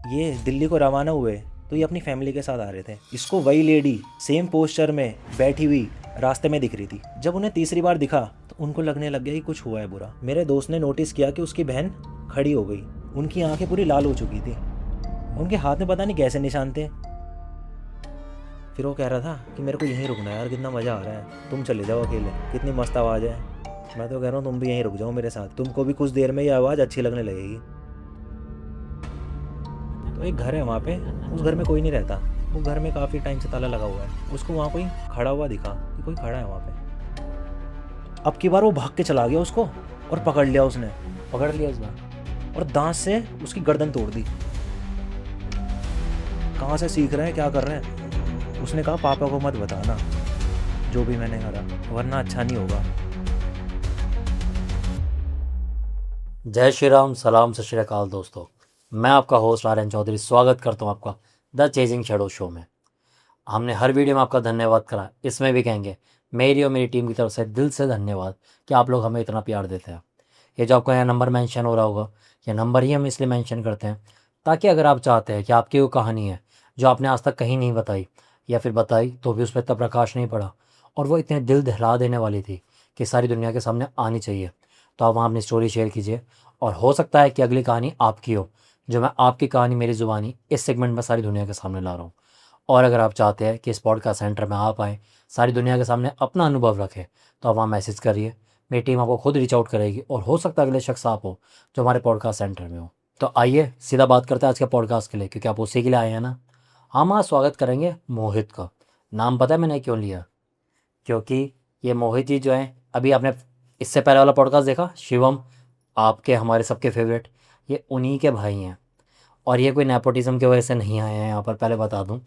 ये दिल्ली को रवाना हुए तो ये अपनी फैमिली के साथ आ रहे थे। इसको वही लेडी सेम पोस्चर में बैठी हुई रास्ते में दिख रही थी। जब उन्हें तीसरी बार दिखा तो उनको लगने लग गया कि कुछ हुआ है बुरा। मेरे दोस्त ने नोटिस किया कि उसकी बहन खड़ी हो गई, उनकी आंखें पूरी लाल हो चुकी थी, उनके हाथ में पता नहीं कैसे निशान थे। फिर वो कह रहा था कि मेरे को यहीं रुकना है यार, कितना मज़ा आ रहा है, तुम चले जाओ अकेले, कितनी मस्त आवाज़ है। मैं तो कह रहा हूँ तुम भी यहीं रुक जाओ मेरे साथ, तुमको भी कुछ देर में ये आवाज़ अच्छी लगने लगेगी। तो एक घर है वहाँ पे, उस घर में कोई नहीं रहता। वो घर में काफ़ी टाइम से ताला लगा हुआ है। उसको वहाँ कोई खड़ा हुआ दिखा कि कोई खड़ा है वहाँ पे। अब की बार वो भाग के चला गया उसको और पकड़ लिया उसने, पकड़ लिया इस बार और दांत से उसकी गर्दन तोड़ दी। कहाँ से सीख रहे हैं, क्या कर रहे हैं? उसने कहा पापा को मत बताना जो भी मैंने करा, वरना अच्छा नहीं होगा। जय श्री राम, सलाम, सत श्री अकाल दोस्तों। मैं आपका होस्ट आर्यन चौधरी स्वागत करता हूं आपका द चेजिंग शैडो शो में। हमने हर वीडियो में आपका धन्यवाद करा, इसमें भी कहेंगे मेरी और मेरी टीम की तरफ से दिल से धन्यवाद कि आप लोग हमें इतना प्यार देते हैं। ये जो आपका यहाँ नंबर मेंशन हो रहा होगा, ये नंबर ही हम इसलिए मेंशन करते हैं ताकि अगर आप चाहते हैं कि आपकी वो कहानी है जो आपने आज तक कहीं नहीं बताई, या फिर बताई तो भी उस पर इतना प्रकाश नहीं पड़ा और वो इतने दिल दहला देने वाली थी कि सारी दुनिया के सामने आनी चाहिए, तो आप वहाँ अपनी स्टोरी शेयर कीजिए। और हो सकता है कि अगली कहानी आपकी हो, जो मैं आपकी कहानी मेरी ज़ुबानी इस सेगमेंट में सारी दुनिया के सामने ला रहा हूँ। और अगर आप चाहते हैं कि इस पॉडकास्ट सेंटर में आप आएँ, सारी दुनिया के सामने अपना अनुभव रखें, तो आप वहाँ मैसेज करिए। मेरी टीम आपको खुद रीच आउट करेगी और हो सकता है अगले शख्स आप हो जो हमारे पॉडकास्ट सेंटर में हो। तो आइए सीधा बात करते हैं आज के पॉडकास्ट के लिए, क्योंकि आप उसी के लिए आए हैं ना। हम आज स्वागत करेंगे मोहित का। नाम पता है मैंने क्यों लिया? क्योंकि ये मोहित जी जो हैं, अभी आपने इससे पहले वाला पॉडकास्ट देखा शिवम, आपके हमारे सबके फेवरेट, ये उन्हीं के भाई हैं। और ये कोई नेपोटिज्म की वजह से नहीं आए हैं यहाँ पर, पहले बता दूँ।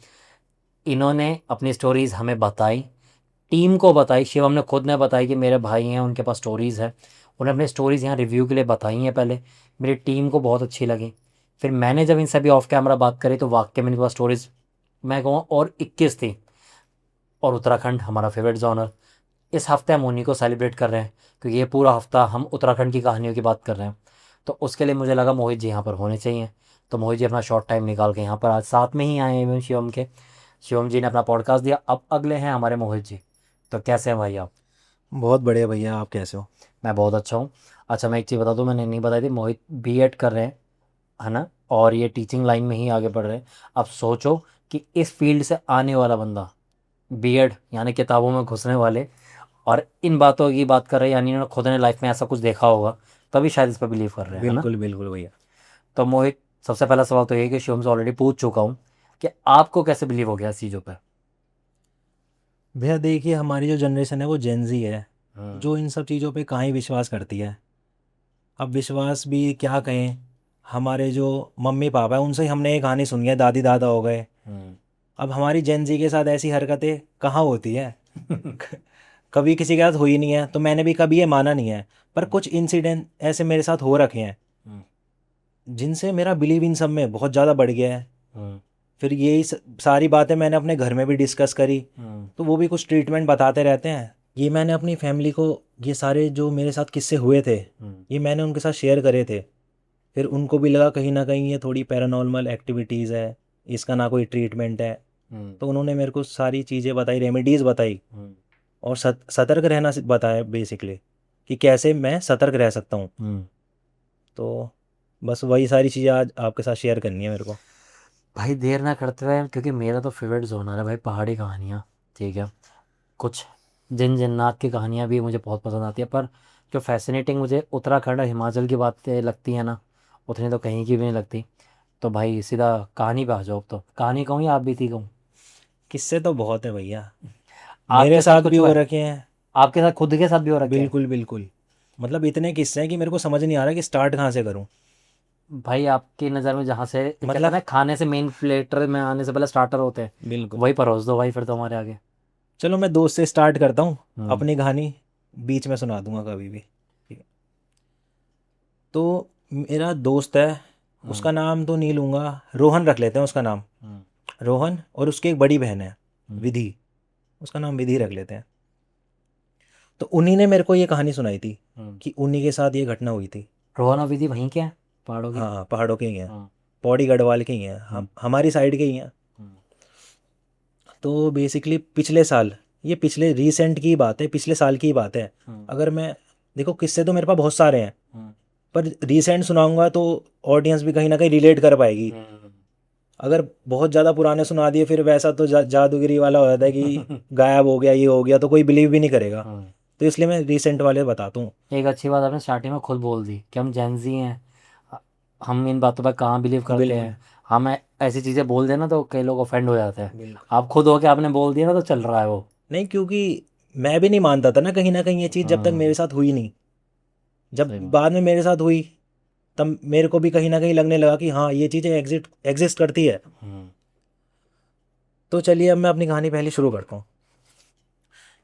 इन्होंने अपनी स्टोरीज़ हमें बताई, टीम को बताई। शिवम ने खुद ने बताई कि मेरे भाई हैं, उनके पास स्टोरीज़ है। उन्हें अपनी स्टोरीज़ यहाँ रिव्यू के लिए बताई हैं पहले, मेरी टीम को बहुत अच्छी लगी। फिर मैंने जब इनसे भी ऑफ कैमरा बात करी तो वाकई में इनके पास स्टोरीज़ मैं कहूँ और 21 थी। और उत्तराखंड हमारा फेवरेट जॉनर, इस हफ्ते हम उन्हीं को सेलिब्रेट कर रहे हैं, क्योंकि ये पूरा हफ्ता हम उत्तराखंड की कहानियों की बात कर रहे हैं। तो उसके लिए मुझे लगा मोहित जी यहाँ पर होने चाहिए। तो मोहित जी अपना शॉर्ट टाइम निकाल के यहाँ पर आज साथ में ही आए हैं शिवम के। शिवम जी ने अपना पॉडकास्ट दिया, अब अगले हैं हमारे मोहित जी। तो कैसे हैं भाई आप? बहुत बढ़िया भैया, आप कैसे हो? मैं बहुत अच्छा हूँ। अच्छा, मैं एक चीज़ बता दूँ, मैंने नहीं बताई थी, मोहित बीएड कर रहे हैं, है ना, और ये टीचिंग लाइन में ही आगे बढ़ रहे हैं। अब सोचो कि इस फील्ड से आने वाला बंदा बीएड यानी किताबों में घुसने वाले और इन बातों की बात कर रहे हैं, यानी इन्होंने खुद ने लाइफ में ऐसा कुछ देखा होगा तभी शायद इस पर बिलीव कर रहे हैं, है ना। बिल्कुल बिल्कुल भैया। तो मोहित, सबसे पहला सवाल तो ये है कि शिवम से ऑलरेडी पूछ चुका हूँ कि आपको कैसे बिलीव हो गया इस चीज़ों पर? भैया देखिए, हमारी जो जनरेशन है वो जेनजी है, हम्म। जो इन सब चीज़ों पे कहाँ ही विश्वास करती है। अब विश्वास भी क्या कहें, हमारे जो मम्मी पापा है उनसे ही हमने ये कहानी सुनी है, दादी दादा हो गए। हम्म। अब हमारी जेनजी के साथ ऐसी हरकतें कहाँ होती है? कभी किसी के साथ हुई नहीं है तो मैंने भी कभी ये माना नहीं है। पर कुछ इंसिडेंट ऐसे मेरे साथ हो रखे हैं हम्म। जिनसे मेरा बिलीव इन सब में बहुत ज़्यादा बढ़ गया है। हम्म। फिर यही सारी बातें मैंने अपने घर में भी डिस्कस करी, हम्म। तो वो भी कुछ ट्रीटमेंट बताते रहते हैं। ये मैंने अपनी फैमिली को, ये सारे जो मेरे साथ किस्से हुए थे, हम्म। ये मैंने उनके साथ शेयर करे थे। फिर उनको भी लगा कहीं ना कहीं ये थोड़ी पैरानॉर्मल एक्टिविटीज़ है, इसका ना कोई ट्रीटमेंट है। हम्म। तो उन्होंने मेरे को सारी चीज़ें बताई, रेमेडीज़ बताई हम्म। और सतर्क रहना बताया बेसिकली, कि कैसे मैं सतर्क रह सकता हूँ। हम्म। तो बस वही सारी चीज़ें आज आपके साथ शेयर करनी है मेरे को। भाई देर ना करते हुए, क्योंकि मेरा तो फेवरेट जोनर है भाई पहाड़ी कहानियाँ। ठीक है, कुछ जिन जिन्नात की कहानियाँ भी मुझे बहुत पसंद आती है, पर जो फैसिनेटिंग मुझे उत्तराखंड और हिमाचल की बातें लगती है ना, उतनी तो कहीं की भी नहीं लगती। तो भाई सीधा कहानी पे आ जाओ। अब तो कहानी कहूँ या आप बीती कहूँ? किस्से तो बहुत है भैया, मेरे आपके साथ साथ भी कुछ हुआ हो है? रखे हैं। आपके साथ खुद के साथ भी हो रखे हैं? बिल्कुल बिल्कुल। मतलब इतने किस्से हैं कि मेरे को समझ नहीं आ रहा कि स्टार्ट कहाँ से करूँ। भाई आपकी नज़र में जहाँ से कहते हैं मतलब ना, खाने से मेन प्लेटर में आने से पहले स्टार्टर होते हैं, बिल्कुल। वही परोस दो भाई फिर तो हमारे आगे। चलो मैं दोस्त से स्टार्ट करता हूँ, हम्म। अपनी कहानी बीच में सुना दूंगा कभी भी, ठीक है? तो मेरा दोस्त है, हम्म। उसका नाम तो नहीं लूँगा, रोहन रख लेते हैं उसका नाम। हम्म। रोहन, और उसकी एक बड़ी बहन है हम्म। विधि, उसका नाम विधि रख लेते हैं। तो उन्हीं ने मेरे को ये कहानी सुनाई थी हम्म। कि उन्हीं के साथ ये घटना हुई थी। रोहन और विधि वहीं के हैं, पहाड़ों की? हाँ हाँ, पहाड़ों के ही हैं। हाँ। पौड़ी गढ़वाल के ही हैं, हम हमारी साइड के ही हैं। तो बेसिकली पिछले साल, ये पिछले रिसेंट की बात है, पिछले साल की बात है। अगर मैं देखो, किस्से तो मेरे पास बहुत सारे हैं, पर रिसेंट सुनाऊंगा तो ऑडियंस भी कहीं ना कहीं रिलेट कर पाएगी। अगर बहुत ज़्यादा पुराने सुना दिए फिर वैसा तो जादूगिरी वाला हो जाता है कि गायब हो गया, ये हो गया, तो कोई बिलीव भी नहीं करेगा। तो इसलिए मैं रिसेंट वाले बताता हूँ। एक अच्छी बात आपने स्टार्टिंग में खुद बोल दी कि हम जेंजी हैं, हम इन बातों पर कहाँ बिलीव करते बिल्कुल। हैं। हम ऐसी चीज़ें बोल देना तो कई लोग ऑफेंड हो जाते हैं। बिल्कुल। आप खुद हो के आपने बोल दिया ना तो चल रहा है वो। नहीं, क्योंकि मैं भी नहीं मानता था ना कहीं ये चीज़, जब तक मेरे साथ हुई नहीं। जब सही बात। बाद में मेरे साथ हुई तब मेरे को भी कहीं ना कहीं लगने लगा कि हाँ, ये चीज़ें एग्जिस्ट करती है। तो चलिए अब मैं अपनी कहानी पहले शुरू करता हूँ।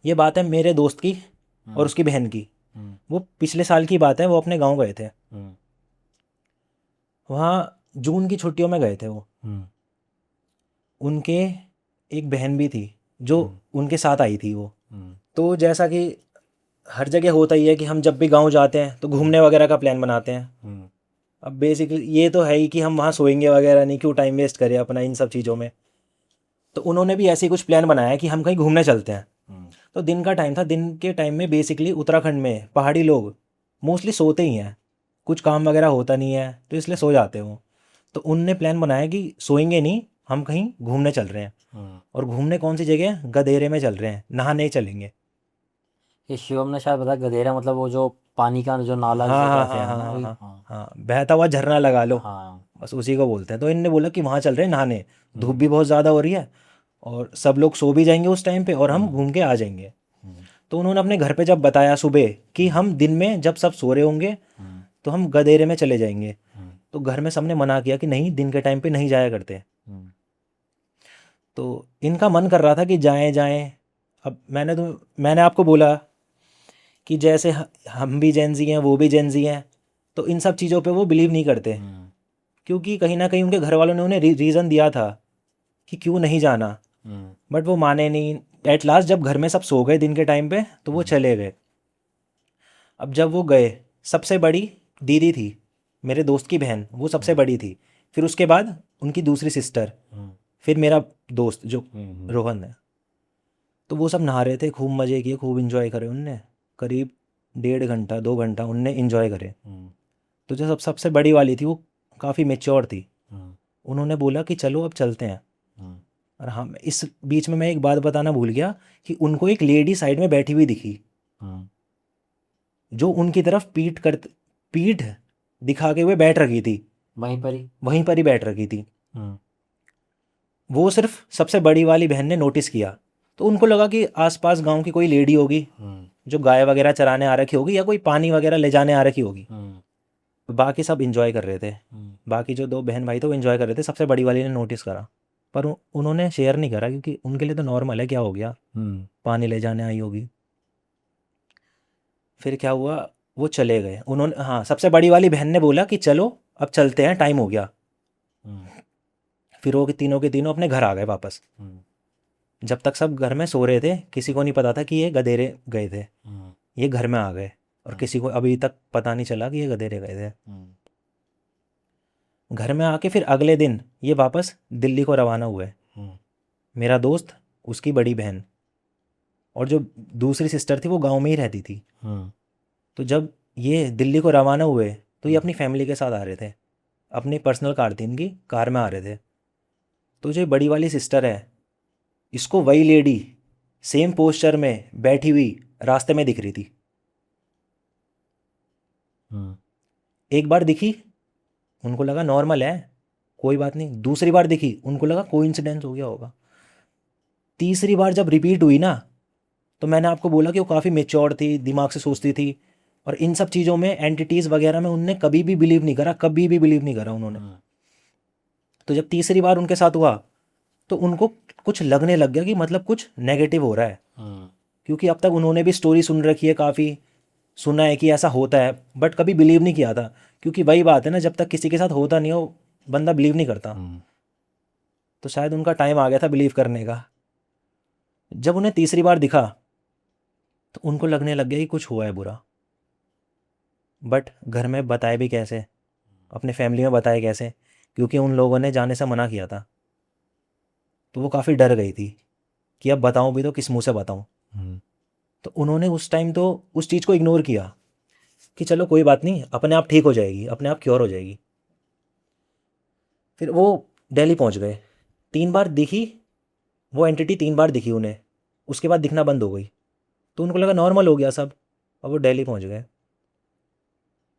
ये बात है मेरे दोस्त की और उसकी बहन की। वो पिछले साल की बात है, वो अपने गांव गए थे। वहाँ जून की छुट्टियों में गए थे वो। उनके एक बहन भी थी जो उनके साथ आई थी वो। तो जैसा कि हर जगह होता ही है कि हम जब भी गांव जाते हैं तो घूमने वगैरह का प्लान बनाते हैं। अब बेसिकली ये तो है ही कि हम वहाँ सोएंगे वगैरह नहीं, क्यों टाइम वेस्ट करें अपना इन सब चीज़ों में। तो उन्होंने भी ऐसे ही कुछ प्लान बनाया कि हम कहीं घूमने चलते हैं। तो दिन का टाइम था, दिन के टाइम में बेसिकली उत्तराखंड में पहाड़ी लोग मोस्टली सोते ही हैं, कुछ काम वगैरह होता नहीं है तो इसलिए सो जाते हैं वो। तो उनने प्लान बनाया कि सोएंगे नहीं, हम कहीं घूमने चल रहे हैं। और घूमने कौन सी जगह? गदेरे में चल रहे हैं, नहाने चलेंगे। ये शिवम ने शायद बताया गधेरा मतलब वो जो पानी का जो नाला हाँ जिसे हाँ कहते हाँ हैं हाँ ना हाँ वही। हाँ हाँ हाँ, बहता हुआ झरना लगा लो, हाँ। बस उसी को बोलते हैं। तो इनने बोला कि वहाँ चल रहे हैं नहाने, धूप भी बहुत ज़्यादा हो रही है और सब लोग सो भी जाएंगे उस टाइम पे और हम घूम के आ जाएंगे। तो उन्होंने अपने घर पे जब बताया सुबह कि हम दिन में जब सब सो रहे होंगे तो हम गदेरे में चले जाएंगे, तो घर में सबने मना किया कि नहीं, दिन के टाइम पे नहीं जाया करते। तो इनका मन कर रहा था कि जाएं जाएं। अब मैंने आपको बोला कि जैसे हम भी जेंजी हैं, वो भी जेंजी हैं, तो इन सब चीज़ों पे वो बिलीव नहीं करते, क्योंकि कहीं ना कहीं उनके घर वालों ने उन्हें रीज़न दिया था कि क्यों नहीं जाना, बट वो माने नहीं। एट लास्ट जब घर में सब सो गए दिन के टाइम पे तो वो चले गए। अब जब वो गए, सबसे बड़ी दीदी थी, मेरे दोस्त की बहन, वो सबसे बड़ी थी। फिर उसके बाद उनकी दूसरी सिस्टर, फिर मेरा दोस्त जो रोहन है। तो वो सब नहा रहे थे, खूब मज़े किए, खूब इन्जॉय करे उनने। करीब 1.5 घंटा 2 घंटा उनने इन्जॉय करे। तो जो सबसे बड़ी वाली थी वो काफ़ी मेच्योर थी। उन्होंने बोला कि चलो अब चलते हैं। और हाँ, इस बीच में मैं एक बात बताना भूल गया कि उनको एक लेडी साइड में बैठी हुई दिखी, जो उनकी तरफ पीठ दिखा के हुए बैठ रखी थी, वहीं पर ही बैठ रखी थी। वो सिर्फ सबसे बड़ी वाली बहन ने नोटिस किया। तो उनको लगा कि आसपास गांव की कोई लेडी होगी जो गाय वगैरह चराने आ रखी होगी या कोई पानी वगैरह ले जाने आ रखी होगी। बाकी सब इंजॉय कर रहे थे, बाकी जो 2 बहन भाई थे वो इंजॉय कर रहे थे। सबसे बड़ी वाली ने नोटिस करा, पर उन्होंने शेयर नहीं करा, क्योंकि उनके लिए तो नॉर्मल है, क्या हो गया, पानी ले जाने आई होगी। फिर क्या हुआ, वो चले गए। उन्होंने, हाँ, सबसे बड़ी वाली बहन ने बोला कि चलो अब चलते हैं, टाइम हो गया। फिर वो तीनों के तीनों अपने घर आ गए वापस। जब तक सब घर में सो रहे थे किसी को नहीं पता था कि ये गधेरे गए थे। ये घर में आ गए और किसी को अभी तक पता नहीं चला कि ये गधेरे गए थे। घर में आके फिर अगले दिन ये वापस दिल्ली को रवाना हुए। मेरा दोस्त, उसकी बड़ी बहन और जो दूसरी सिस्टर थी वो गांव में ही रहती थी। तो जब ये दिल्ली को रवाना हुए तो ये अपनी फैमिली के साथ आ रहे थे, अपनी पर्सनल कार थी इनकी, कार में आ रहे थे। तो जो बड़ी वाली सिस्टर है, इसको वही लेडी सेम पोस्चर में बैठी हुई रास्ते में दिख रही थी। एक बार दिखी, उनको लगा नॉर्मल है, कोई बात नहीं। दूसरी बार दिखी, उनको लगा कोइंसिडेंस हो गया होगा। तीसरी बार जब रिपीट हुई ना, तो मैंने आपको बोला कि वो काफ़ी मेच्योर थी, दिमाग से सोचती थी, और इन सब चीज़ों में, एंटिटीज़ वगैरह में उनने कभी भी बिलीव नहीं करा, कभी भी बिलीव नहीं करा उन्होंने। तो जब तीसरी बार उनके साथ हुआ तो उनको कुछ लगने लग गया कि मतलब कुछ नेगेटिव हो रहा है, क्योंकि अब तक उन्होंने भी स्टोरी सुन रखी है, काफ़ी सुना है कि ऐसा होता है, बट कभी बिलीव नहीं किया था। क्योंकि वही बात है ना, जब तक किसी के साथ होता नहीं हो बंदा बिलीव नहीं करता। तो शायद उनका टाइम आ गया था बिलीव करने का। जब उन्हें तीसरी बार दिखा तो उनको लगने लग गया कि कुछ हुआ है बुरा, बट घर में बताए भी कैसे, अपने फैमिली में बताए कैसे, क्योंकि उन लोगों ने जाने से मना किया था। तो वो काफ़ी डर गई थी कि अब बताऊं भी तो किस मुंह से बताऊं। तो उन्होंने उस टाइम तो उस चीज़ को इग्नोर किया कि चलो कोई बात नहीं, अपने आप ठीक हो जाएगी, अपने आप क्योर हो जाएगी। फिर वो दिल्ली पहुंच गए। 3 बार दिखी वो एंटिटी, 3 बार दिखी उन्हें, उसके बाद दिखना बंद हो गई। तो उनको लगा नॉर्मल हो गया सब, और वो दिल्ली पहुंच गए।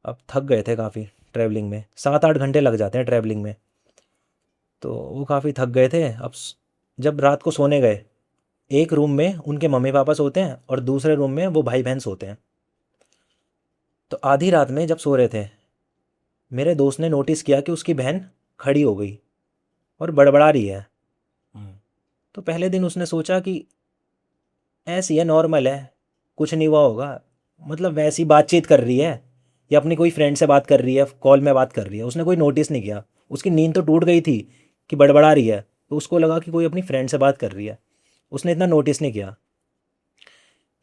अब थक गए थे काफ़ी ट्रैवलिंग में, 7-8 घंटे लग जाते हैं ट्रैवलिंग में। तो वो काफ़ी थक गए थे। अब जब रात को सोने गए, एक रूम में उनके मम्मी पापा सोते हैं और दूसरे रूम में वो भाई बहन सोते हैं। तो आधी रात में जब सो रहे थे, मेरे दोस्त ने नोटिस किया कि उसकी बहन खड़ी हो गई और बड़बड़ा रही है। तो पहले दिन उसने सोचा कि ऐसी है, नॉर्मल है, कुछ नहीं हुआ होगा, मतलब वैसी बातचीत कर रही है या अपनी कोई फ्रेंड से बात कर रही है, कॉल में बात कर रही है। उसने कोई नोटिस नहीं किया, उसकी नींद तो टूट गई थी कि बड़बड़ा रही है, तो उसको लगा कि कोई अपनी फ्रेंड से बात कर रही है, उसने इतना नोटिस नहीं किया।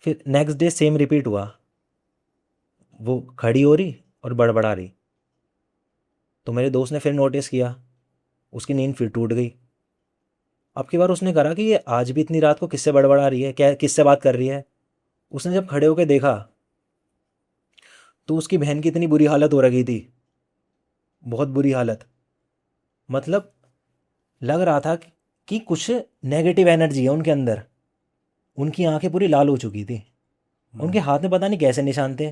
फिर नेक्स्ट डे सेम रिपीट हुआ, वो खड़ी हो रही और बड़बड़ा रही। तो मेरे दोस्त ने फिर नोटिस किया, उसकी नींद फिर टूट गई। अब की बार उसने करा कि ये आज भी इतनी रात को किससे बड़बड़ा रही है, क्या किससे बात कर रही है। उसने जब खड़े होकर देखा तो उसकी बहन की इतनी बुरी हालत हो रखी थी, बहुत बुरी हालत। मतलब लग रहा था कि कुछ नेगेटिव एनर्जी है उनके अंदर। उनकी आंखें पूरी लाल हो चुकी थी, उनके हाथ में पता नहीं कैसे निशान थे।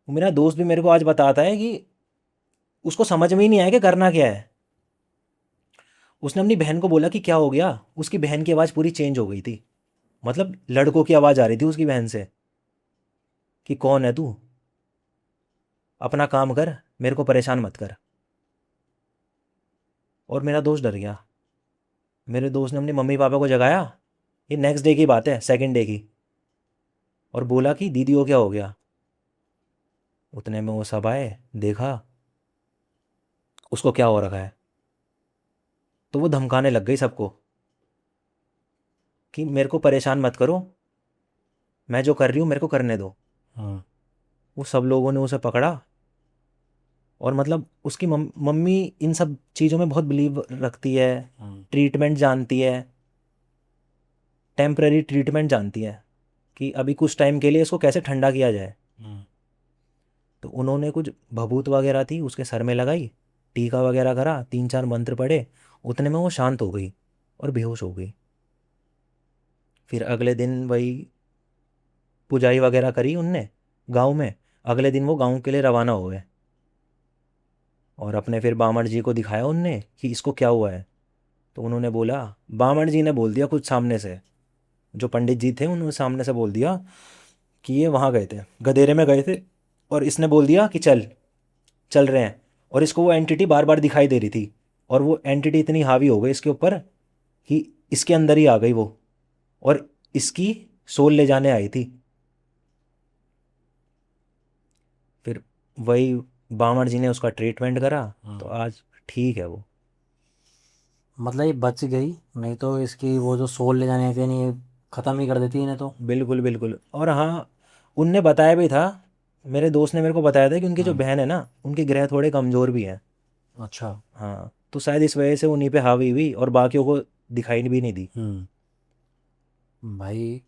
मेरा दोस्त भी मेरे को आज बताता है कि उसको समझ में ही नहीं आया कि करना क्या है। उसने अपनी बहन को बोला कि क्या हो गया, उसकी बहन की आवाज़ पूरी चेंज हो गई थी। मतलब लड़कों की आवाज़ आ रही थी उसकी बहन से कि कौन है तू, अपना काम कर, मेरे को परेशान मत कर। और मेरा दोस्त डर गया। मेरे दोस्त ने अपनी मम्मी पापा को जगाया, ये नेक्स्ट डे की बात है, सेकंड डे की, और बोला कि दीदी को क्या हो गया। उतने में वो सब आए, देखा उसको क्या हो रखा है। तो वो धमकाने लग गई सबको कि मेरे को परेशान मत करो, मैं जो कर रही हूँ मेरे को करने दो। वो सब लोगों ने उसे पकड़ा। और मतलब उसकी मम्मी इन सब चीज़ों में बहुत बिलीव रखती है, ट्रीटमेंट जानती है, टेम्पररी ट्रीटमेंट जानती है कि अभी कुछ टाइम के लिए इसको कैसे ठंडा किया जाए। तो उन्होंने कुछ भभूत वगैरह थी उसके सर में लगाई, टीका वगैरह करा, 3-4 मंत्र पढ़े, उतने में वो शांत हो गई और बेहोश हो गई। फिर अगले दिन वही पुजाई वगैरह करी उनने गांव में। अगले दिन वो गांव के लिए रवाना हो गए और अपने फिर बामण जी को दिखाया उनने कि इसको क्या हुआ है। तो उन्होंने बोला, बामण जी ने बोल दिया कुछ सामने से, जो पंडित जी थे उन्होंने सामने से बोल दिया कि ये वहाँ गए थे, गधेरे में गए थे, और इसने बोल दिया कि चल चल रहे हैं। और इसको वो एंटिटी बार बार दिखाई दे रही थी, और वो एंटिटी इतनी हावी हो गई इसके ऊपर कि इसके अंदर ही आ गई वो, और इसकी सोल ले जाने आई थी। फिर वही बामण जी ने उसका ट्रीटमेंट करा, तो आज ठीक है वो। मतलब ये बच गई, नहीं तो इसकी वो जो सोल ले जाने आती है नहीं, ये ख़त्म ही कर देती है इन्हें तो। बिल्कुल बिल्कुल। और हाँ, उनने बताया भी था, मेरे दोस्त ने मेरे को बताया था कि उनकी जो बहन है ना, उनके ग्रह थोड़े कमज़ोर भी हैं। अच्छा। हाँ, तो शायद इस वजह से उन्हीं पे हावी हुई और बाकियों को दिखाई भी नहीं दी। भाई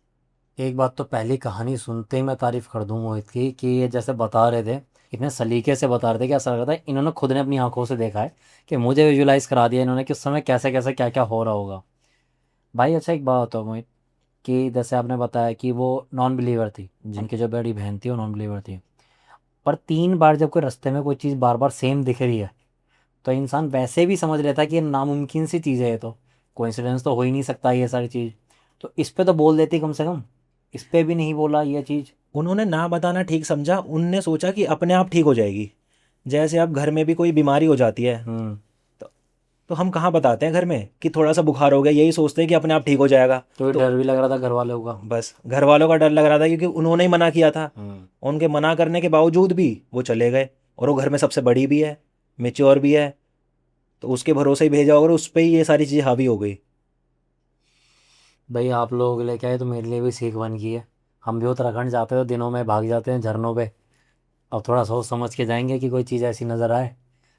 एक बात तो पहली कहानी सुनते ही मैं तारीफ़ कर दूँ मोहित की, कि ये जैसे बता रहे थे, इतने सलीके से बता रहे थे कि ऐसा लग रहा था इन्होंने खुद ने अपनी आंखों से देखा है, कि मुझे विजुलाइज करा दिया इन्होंने कि उस समय कैसे कैसे क्या क्या हो रहा होगा। भाई अच्छा एक बात बताओ मोहित, कि जैसे आपने बताया कि वो नॉन बिलीवर थी, जी। उनकी जो बड़ी बहन थी वो नॉन बिलीवर थी, पर 3 बार जब कोई रास्ते में कोई चीज़ बार बार सेम दिख रही है, तो इंसान वैसे भी समझ लेता है कि ये नामुमकिन सी चीज़ है, ये तो कोइंसिडेंस तो हो ही नहीं सकता ये सारी चीज़। तो इस पे तो बोल देती कम से कम, इस पे भी नहीं बोला ये चीज़। उन्होंने ना बताना ठीक समझा, उनने सोचा कि अपने आप ठीक हो जाएगी। जैसे अब घर में भी कोई बीमारी हो जाती है, तो, तो हम कहाँ बताते हैं घर में कि थोड़ा सा बुखार हो गया, यही सोचते हैं कि अपने आप ठीक हो जाएगा। तो ये तो डर भी लग रहा था घर वालों का। बस घर वालों का डर लग रहा था क्योंकि उन्होंने ही मना किया था। उनके मना करने के बावजूद भी वो चले गए, और वो घर में सबसे बड़ी भी है, मेच्योर भी है, तो उसके भरोसे ही भेजा और उस पर ही ये सारी चीज़ें हावी हो गई। भाई आप लोग लेके आए तो मेरे लिए भी सीख बन गई है। हम भी उत्तराखंड जाते तो दिनों में भाग जाते हैं झरनों पे, अब थोड़ा सोच समझ के जाएंगे कि कोई चीज़ ऐसी नज़र आए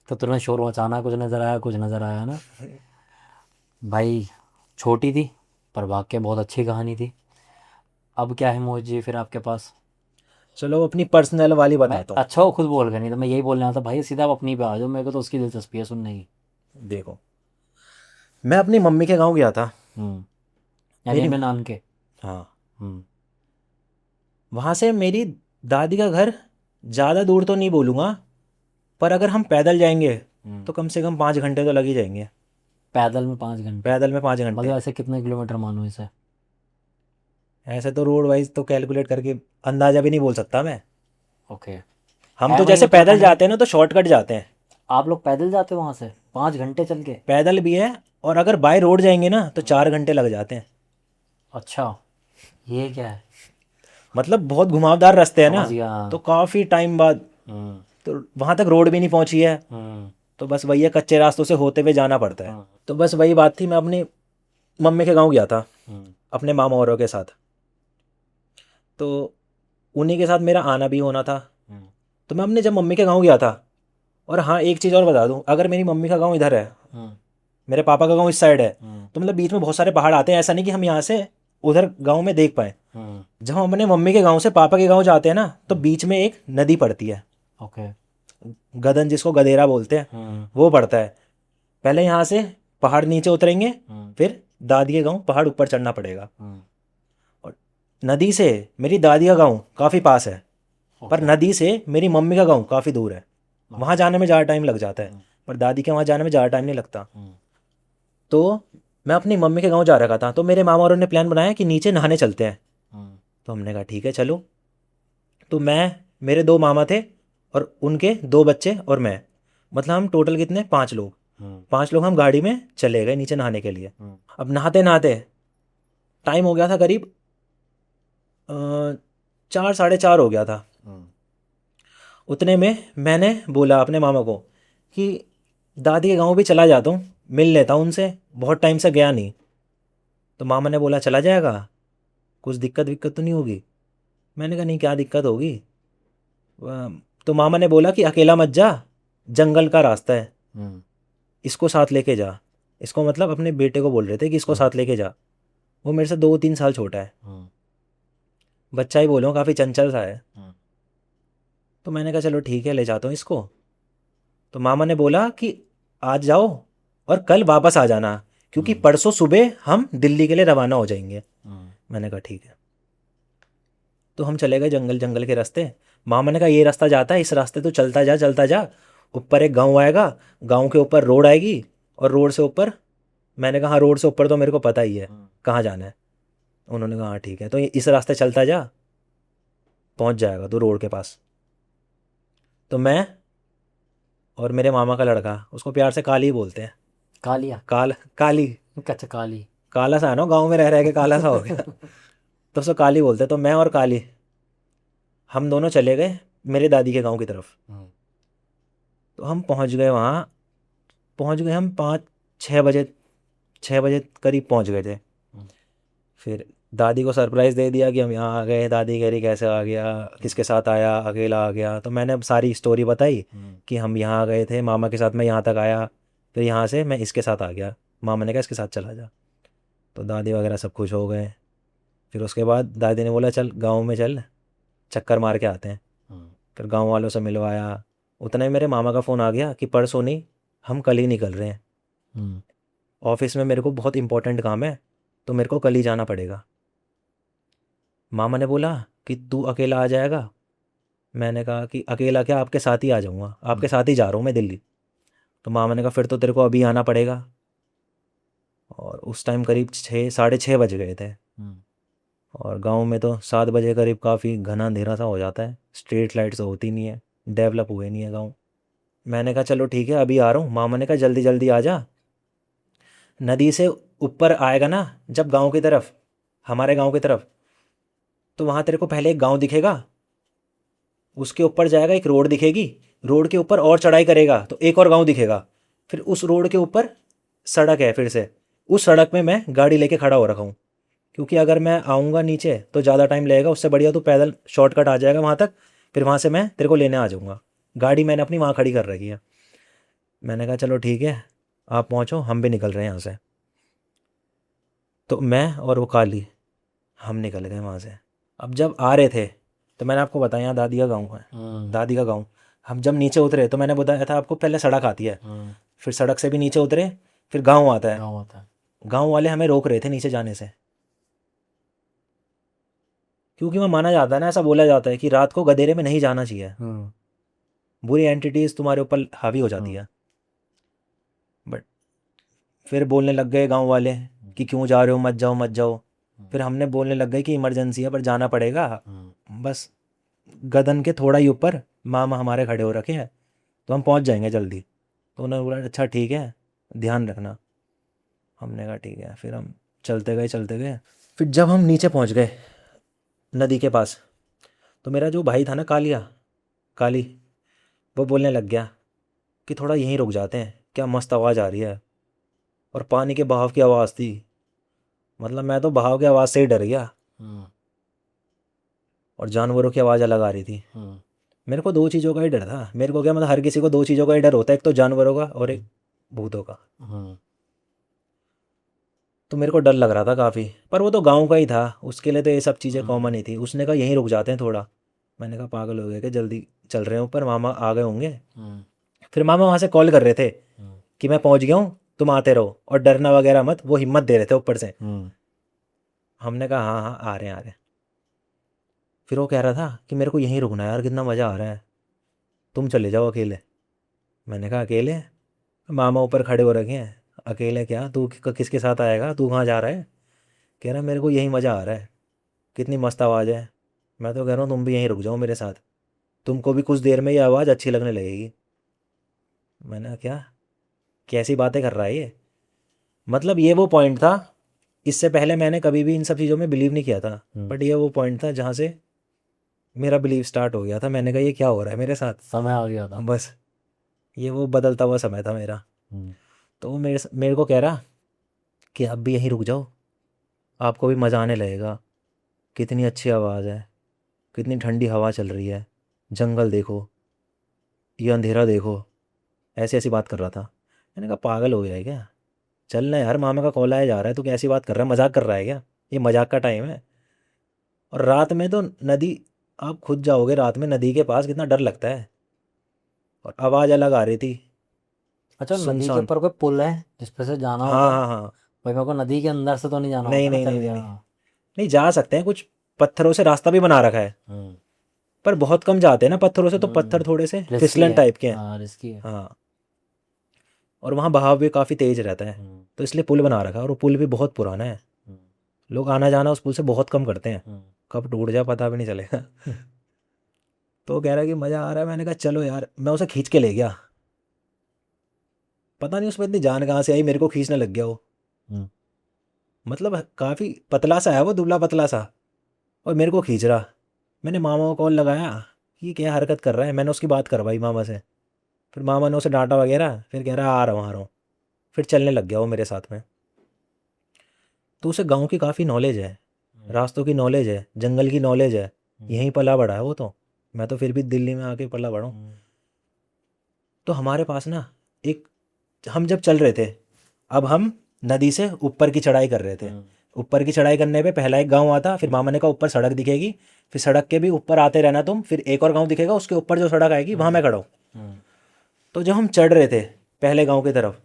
तो तुरंत शोर मचाना, कुछ नज़र आया, कुछ नज़र आया ना भाई। छोटी थी पर वाकई बहुत अच्छी कहानी थी। अब क्या है मोहित जी फिर आपके पास? चलो अपनी पर्सनल वाली मैं बताता हूँ। अच्छा वो खुद बोल गया, नहीं तो मैं यही बोलने आता भाई सीधा आप अपनी पे आ जाओ, मेरे को तो उसकी दिलचस्पी है सुनने की। देखो, मैं अपनी मम्मी के गांव गया था। यानी मेरी अपने नान के। हाँ, हम्म। वहाँ से मेरी दादी का घर ज़्यादा दूर तो नहीं बोलूँगा, पर अगर हम पैदल जाएंगे हम्म। तो कम से कम 5 घंटे तो लग ही जाएंगे। पैदल में 5 घंटे? पैदल में 5 घंटे। मतलब ऐसे कितने किलोमीटर मानो इसे? ऐसे तो रोड वाइज तो कैलकुलेट करके अंदाज़ा भी नहीं बोल सकता मैं। ओके। हम है तो वहीं जैसे पैदल उत्तराखंड में? जाते हैं ना तो शॉर्टकट जाते हैं। आप लोग पैदल जाते हो वहाँ से 5 घंटे चल के? पैदल भी है, और अगर बाय रोड जाएंगे ना तो हम्म। 4 घंटे लग जाते हैं। अच्छा, ये क्या है? मतलब बहुत घुमावदार रास्ते हैं ना, समझ गया। तो काफ़ी टाइम बाद हम्म। तो वहाँ तक रोड भी नहीं पहुँची है। हम्म। तो बस वही है, कच्चे रास्तों से होते हुए जाना पड़ता है। हम्म। तो बस वही बात थी, मैं अपनी मम्मी के गांव गया था हम्म। अपने मामा औरों के साथ। तो उन्हीं के साथ मेरा आना भी होना था। हम्म। तो मैं अपने जब मम्मी के गांव गया था, और हाँ एक चीज़ और बता दूं, अगर मेरी मम्मी का गांव इधर है, हम्म। मेरे पापा का गांव इस साइड है, हम्म। तो मतलब बीच में बहुत सारे पहाड़ आते हैं। ऐसा नहीं कि हम यहाँ से उधर गांव में देख पाए। हम्म। जब हम अपने मम्मी के गांव से पापा के गांव जाते हैं ना, तो बीच में एक नदी पड़ती है, ओके। गदन जिसको गदेरा बोलते हैं, हम्म। वो पड़ता है। पहले यहाँ से पहाड़ नीचे उतरेंगे, हम्म। फिर दादी के गांव पहाड़ ऊपर चढ़ना पड़ेगा। हम्म। और नदी से मेरी दादी का गांव काफ़ी पास है, पर ओके। नदी से मेरी मम्मी का गांव काफ़ी दूर है। वहाँ ओके। जाने में ज़्यादा टाइम लग जाता है, हम्म। पर दादी के वहाँ जाने में ज़्यादा टाइम नहीं लगता। हम्म। तो मैं अपनी मम्मी के गांव जा रखा था, तो मेरे मामा और ने प्लान बनाया कि नीचे नहाने चलते हैं। हम्म। तो हमने कहा ठीक है चलो। तो मैं, मेरे 2 मामा थे, और उनके 2 बच्चे और मैं, मतलब हम टोटल कितने, 5 लोग। हम्म। 5 लोग हम गाड़ी में चले गए नीचे नहाने के लिए। हम्म। अब नहाते नहाते टाइम हो गया था करीब 4 साढ़े 4 हो गया था। हम्म। उतने में मैंने बोला अपने मामा को कि दादी के गांव भी चला जाता हूँ, मिल लेता हूँ उनसे, बहुत टाइम से गया नहीं। तो मामा ने बोला चला जाएगा, कुछ दिक्कत विक्कत तो नहीं होगी? मैंने कहा नहीं, क्या दिक्कत होगी। तो मामा ने बोला कि अकेला मत जा, जंगल का रास्ता है, हम्म। इसको साथ लेके जा। इसको मतलब अपने बेटे को बोल रहे थे कि इसको हम्म। साथ लेके जा। वो मेरे से 2-3 साल छोटा है, हम्म। बच्चा ही बोलो, काफ़ी चंचल सा है। हम्म। तो मैंने कहा चलो ठीक है, ले जाता हूँ इसको। तो मामा ने बोला कि आज जाओ और कल वापस आ जाना, क्योंकि हम्म। परसों सुबह हम दिल्ली के लिए रवाना हो जाएंगे। हम्म। मैंने कहा ठीक है। तो हम चले गए जंगल जंगल के रास्ते। मामा ने कहा ये रास्ता जाता है, इस रास्ते तो चलता जा चलता जा, ऊपर एक गांव आएगा, गांव के ऊपर रोड आएगी, और रोड से ऊपर। मैंने कहा हाँ, रोड से ऊपर तो मेरे को पता ही है हम्म। कहाँ जाना है। उन्होंने कहा हाँ ठीक है, तो इस रास्ते चलता जा, पहुंच जाएगा तो रोड के पास। तो मैं और मेरे मामा का लड़का, उसको प्यार से काली ही बोलते हैं। कालिया? काली। कच्चा काली। काला सा है ना, गाँव में रह रह के काला सा हो गया। तो उसको काली बोलते हैं। तो मैं और काली, हम दोनों चले गए मेरे दादी के गांव की तरफ। हम्म। तो हम पहुंच गए वहाँ। पहुंच गए हम 5-6 बजे, 6 बजे करीब पहुंच गए थे। हम्म। फिर दादी को सरप्राइज़ दे दिया कि हम यहाँ आ गए। दादी कह रही कैसे आ गया, किसके साथ आया, अकेला आ गया। तो मैंने अब सारी स्टोरी बताई हम्म। कि हम यहाँ आ गए थे मामा के साथ, मैं यहाँ तक आया, फिर यहाँ से मैं इसके साथ आ गया। मामा ने कहा इसके साथ चला जा। तो दादी वगैरह सब खुश हो गए। फिर उसके बाद दादी ने बोला चल गाँव में चल, चक्कर मार के आते हैं। हम्म। फिर गाँव वालों से मिलवाया। उतना ही मेरे मामा का फ़ोन आ गया कि परसों नहीं, हम कल ही निकल रहे हैं, हम्म। ऑफिस में मेरे को बहुत इंपॉर्टेंट काम है, तो मेरे को कल ही जाना पड़ेगा। मामा ने बोला कि तू अकेला आ जाएगा? मैंने कहा कि अकेला क्या, आपके साथ ही आ जाऊँगा, आपके साथ ही जा रहा हूँ मैं दिल्ली। तो मामा ने कहा फिर तो तेरे को अभी आना पड़ेगा। और उस टाइम करीब 6 साढ़े 6 बज गए थे। हम्म। और गांव में तो 7 बजे करीब काफ़ी घना अंधेरा सा हो जाता है, स्ट्रीट लाइट्स तो होती नहीं है, डेवलप हुए नहीं है गाँव। मैंने कहा चलो ठीक है अभी आ रहा हूँ। मामा ने कहा जल्दी जल्दी आ जा, नदी से ऊपर आएगा ना जब गांव की तरफ, हमारे गांव की तरफ, तो वहाँ तेरे को पहले एक गांव दिखेगा, उसके ऊपर जाएगा एक रोड दिखेगी, रोड के ऊपर और चढ़ाई करेगा तो एक और गांव दिखेगा, फिर उस रोड के ऊपर सड़क है। फिर से उस सड़क में मैं गाड़ी लेके खड़ा हो रखा हूँ, क्योंकि अगर मैं आऊँगा नीचे तो ज़्यादा टाइम लगेगा, उससे बढ़िया तो पैदल शॉर्टकट आ जाएगा वहाँ तक, फिर वहाँ से मैं तेरे को लेने आ जाऊँगा। गाड़ी मैंने अपनी वहाँ खड़ी कर रखी है। मैंने कहा चलो ठीक है, आप पहुँचो, हम भी निकल रहे हैं यहाँ से। तो मैं और वो काली, हम निकल गए वहाँ से। अब जब आ रहे थे तो मैंने आपको बताया यहाँ दादी का गाँव है, दादी का गाँव। हम जब नीचे उतरे तो मैंने बताया था आपको, पहले सड़क आती है, फिर सड़क से भी नीचे उतरे, फिर गाँव आता है। गाँव होता है। गाँव वाले हमें रोक रहे थे नीचे जाने से, क्योंकि वहाँ माना जाता है ना, ऐसा बोला जाता है कि रात को गधेरे में नहीं जाना चाहिए, बुरी एंटिटीज तुम्हारे ऊपर हावी हो जाती है। बट फिर बोलने लग गए गांव वाले कि क्यों जा रहे हो, मत जाओ मत जाओ। फिर हमने बोलने लग गए कि इमरजेंसी है पर जाना पड़ेगा। बस गदन के थोड़ा ही ऊपर मामा हमारे खड़े हो रखे हैं, तो हम पहुंच जाएंगे जल्दी। तो उन्होंने बोला अच्छा ठीक है, ध्यान रखना। हमने कहा ठीक है। फिर हम चलते गए चलते गए। फिर जब हम नीचे पहुंच गए नदी के पास, तो मेरा जो भाई था ना काली, वो बोलने लग गया कि थोड़ा यहीं रुक जाते हैं, क्या मस्त आवाज़ आ रही है। और पानी के बहाव की आवाज़ थी, मतलब मैं तो बहाव की आवाज़ से ही डर गया। और जानवरों की आवाज़ अलग आ रही थी। मेरे को दो चीज़ों का ही डर था। मेरे को क्या, मतलब हर किसी को दो चीज़ों का ही डर होता है, एक तो जानवरों का और एक भूतों का। तो मेरे को डर लग रहा था काफ़ी, पर वो तो गांव का ही था, उसके लिए तो ये सब चीज़ें कॉमन ही थी। उसने कहा यहीं रुक जाते हैं थोड़ा। मैंने कहा पागल हो गए कि जल्दी चल रहे हैं ऊपर, मामा आ गए होंगे। फिर मामा वहाँ से कॉल कर रहे थे कि मैं पहुँच गया हूँ, तुम आते रहो और डरना वगैरह मत, वो हिम्मत दे रहे थे ऊपर से। हमने कहा हाँ हाँ आ रहे हैं आ रहे हैं। फिर वो कह रहा था कि मेरे को यहीं रुकना है यार, कितना मज़ा आ रहा है, तुम चले जाओ अकेले। मैंने कहा अकेले? मामा ऊपर खड़े हो रखे हैं, अकेले क्या, तू किसके साथ आएगा, तू कहाँ जा रहा है? कह रहा मेरे को यहीं मज़ा आ रहा है, कितनी मस्त आवाज़ है। मैं तो कह रहा हूँ तुम भी यहीं रुक जाओ मेरे साथ, तुमको भी कुछ देर में ये आवाज़ अच्छी लगने लगेगी। मैंने कहा क्या, कैसी बातें कर रहा है ये। मतलब ये वो पॉइंट था, इससे पहले मैंने कभी भी इन सब चीज़ों में बिलीव नहीं किया था, बट ये वो पॉइंट था जहाँ से मेरा बिलीव स्टार्ट हो गया था। मैंने कहा ये क्या हो रहा है मेरे साथ, समय आ गया था। बस ये वो बदलता हुआ समय था मेरा। तो वो मेरे को कह रहा कि अब भी यहीं रुक जाओ, आपको भी मज़ा आने लगेगा, कितनी अच्छी आवाज़ है, कितनी ठंडी हवा चल रही है, जंगल देखो, ये अंधेरा देखो, ऐसी ऐसी बात कर रहा था। मैंने कहा पागल हो गया है क्या, चल ना यार, मामा का कॉल आया जा रहा है, तू कैसी बात कर रहा है, मजाक कर रहा है क्या, ये मजाक का टाइम है। और रात में तो नदी, आप खुद जाओगे रात में नदी के पास, कितना डर लगता है। और आवाज़ अलग आ रही थी, अच्छा, नदी के सुनसान। ऊपर कोई पुल है जिस पे से जाना हाँ होगा? हाँ हाँ। भाई मेरे को नदी के अंदर से तो नहीं जाना नहीं होता ना, नहीं चल नहीं नहीं गया। नहीं, नहीं जा सकते हैं, कुछ पत्थरों से रास्ता भी बना रखा है, हम्म पर बहुत कम जाते हैं ना पत्थरों से, तो पत्थर थोड़े से रिस्की फिसलन है। टाइप के हैं। हाँ, रिस्की है। हाँ, और वहाँ बहाव भी काफ़ी तेज रहता है, हम्म तो इसलिए पुल बना रखा है। और वो पुल भी बहुत पुराना है, हम्म लोग आना जाना उस पुल से बहुत कम करते हैं, हम्म कब टूट जाए पता भी नहीं चलेगा। तो वो कह रहा है कि मज़ा आ रहा है। मैंने कहा चलो यार, मैं उसे खींच के ले गया। पता नहीं उसमें इतनी जान कहाँ से आई, मेरे को खींचने लग गया वो। हम्म मतलब काफ़ी पतला सा है वो, दुबला पतला सा, और मेरे को खींच रहा। मैंने मामा को कॉल लगाया कि क्या हरकत कर रहा है, मैंने उसकी बात करवाई मामा से। फिर मामा ने उसे डांटा वगैरह, फिर कह रहा आ रहा हूँ आ रहा हूँ। फिर चलने लग गया वो मेरे साथ में। तो उसे गाँव की काफ़ी नॉलेज है, रास्तों की नॉलेज है, जंगल की नॉलेज है, यहीं पला बड़ा है वो तो। मैं तो फिर भी दिल्ली में आके पला बड़ा हूँ। तो हमारे पास ना एक, हम जब चल रहे थे, अब हम नदी से ऊपर की चढ़ाई कर रहे थे। ऊपर की चढ़ाई करने पे पहला एक गांव आता, फिर मामा ने कहा ऊपर सड़क दिखेगी, फिर सड़क के भी ऊपर आते रहना तुम, फिर एक और गांव दिखेगा, उसके ऊपर जो सड़क आएगी वहां मैं खड़ा हूँ। तो जब हम चढ़ रहे थे पहले गांव की तरफ,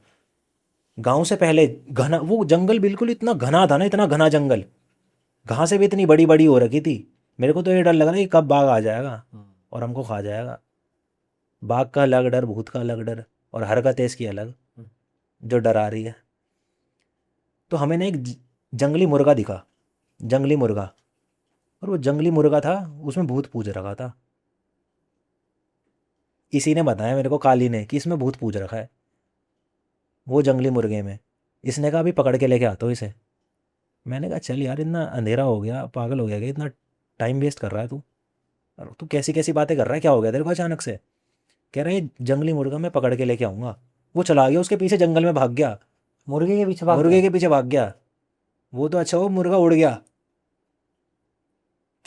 गांव से पहले घना वो जंगल, बिल्कुल इतना घना था ना, इतना घना जंगल, घासें भी इतनी बड़ी बड़ी हो रखी थी। मेरे को तो ये डर लग रहा है कि कब बाघ आ जाएगा और हमको खा जाएगा। बाघ का अलग डर, भूत का अलग डर, और हरकत इसकी अलग जो डरा रही है। तो हमें ना एक जंगली मुर्गा दिखा, जंगली मुर्गा। और वो जंगली मुर्गा था, उसमें भूत पूज रखा था। इसी ने बताया मेरे को, काली ने, कि इसमें भूत पूज रखा है वो जंगली मुर्गे में। इसने कहा अभी पकड़ के लेके आता हूँ इसे। मैंने कहा चल यार, इतना अंधेरा हो गया, पागल हो गया क्या, इतना टाइम वेस्ट कर रहा है तू, और तू कैसी कैसी बातें कर रहा है, क्या हो गया तेरे को अचानक से। कह रहा है ये जंगली मुर्गा मैं पकड़ के लेके आऊँगा। वो चला गया उसके पीछे, जंगल में भाग गया, मुर्गे के पीछे भाग मुर्गे गया? के पीछे भाग गया। वो तो अच्छा, वो मुर्गा उड़ गया,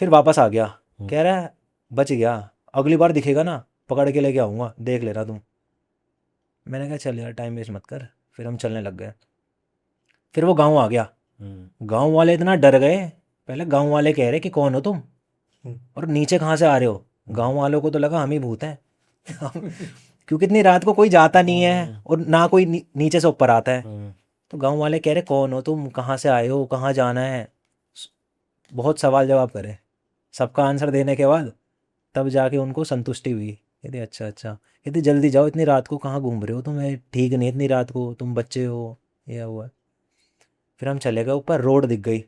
फिर वापस आ गया। कह रहा है बच गया, अगली बार दिखेगा ना पकड़ के लेके आऊँगा, देख लेना तुम। मैंने कहा चल यार टाइम वेस्ट मत कर, फिर हम चलने लग गए। फिर वो गांव आ गया। गांव वाले इतना डर गए, पहले गांव वाले कह रहे कि कौन हो तुम और नीचे कहाँ से आ रहे हो। गांव वालों को तो लगा हम ही भूत हैं क्योंकि इतनी रात को कोई जाता नहीं है और ना कोई नीचे से ऊपर आता है। तो गांव वाले कह रहे कौन हो तुम, कहाँ से आए हो, कहाँ जाना है। बहुत सवाल जवाब करे, सबका आंसर देने के बाद तब जाके उनको संतुष्टि हुई। कहते अच्छा अच्छा, कहते जल्दी जाओ, इतनी रात को कहाँ घूम रहे हो तुम, ठीक नहीं इतनी रात को, तुम बच्चे हो, ये हुआ। फिर हम चले गए ऊपर, रोड दिख गई।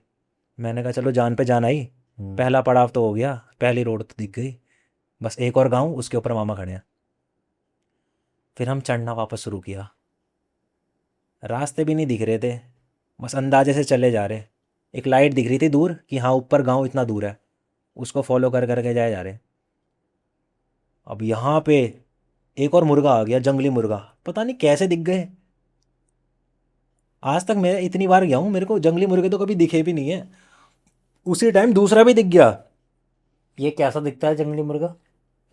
मैंने कहा चलो जान पे जान आई, पहला पड़ाव तो हो गया, पहली रोड तो दिख गई, बस एक और गांव, उसके ऊपर मामा खड़े हैं। फिर हम चढ़ना वापस शुरू किया। रास्ते भी नहीं दिख रहे थे, बस अंदाजे से चले जा रहे। एक लाइट दिख रही थी दूर कि हाँ ऊपर गांव इतना दूर है, उसको फॉलो कर करके जाए जा रहे। अब यहाँ पे एक और मुर्गा आ गया, जंगली मुर्गा, पता नहीं कैसे दिख गए। आज तक मैं इतनी बार गया हूँ, मेरे को जंगली मुर्गे तो कभी दिखे भी नहीं है। उसी टाइम दूसरा भी दिख गया। ये कैसा दिखता है जंगली मुर्गा?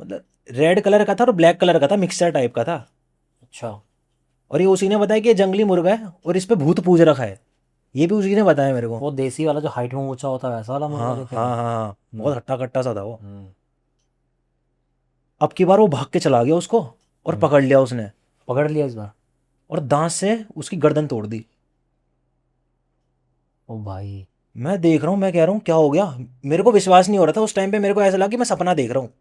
मतलब रेड कलर का था और ब्लैक कलर का था, मिक्सचर टाइप का था। अच्छा। और ये उसी ने बताया कि ये जंगली मुर्गा है और इस पे भूत पूज रखा है, ये भी उसी ने बताया मेरे को। वो देसी वाला जो हाइट में ऊंचा होता है वैसा वाला मुर्गा हाँ दिख हाँ रहा है? हाँ हाँ, बहुत हट्टा कट्टा सा था वो। हम्म। अब की बार वो भाग के चला गया उसको और पकड़ लिया उसने, पकड़ लिया इस बार? और दांत से उसकी गर्दन तोड़ दी। ओ भाई। मैं देख रहा हूँ, मैं कह रहा हूँ क्या हो गया, मेरे को विश्वास नहीं हो रहा था उस टाइम पे, मेरे को ऐसा लगा कि मैं सपना देख रहा हूँ।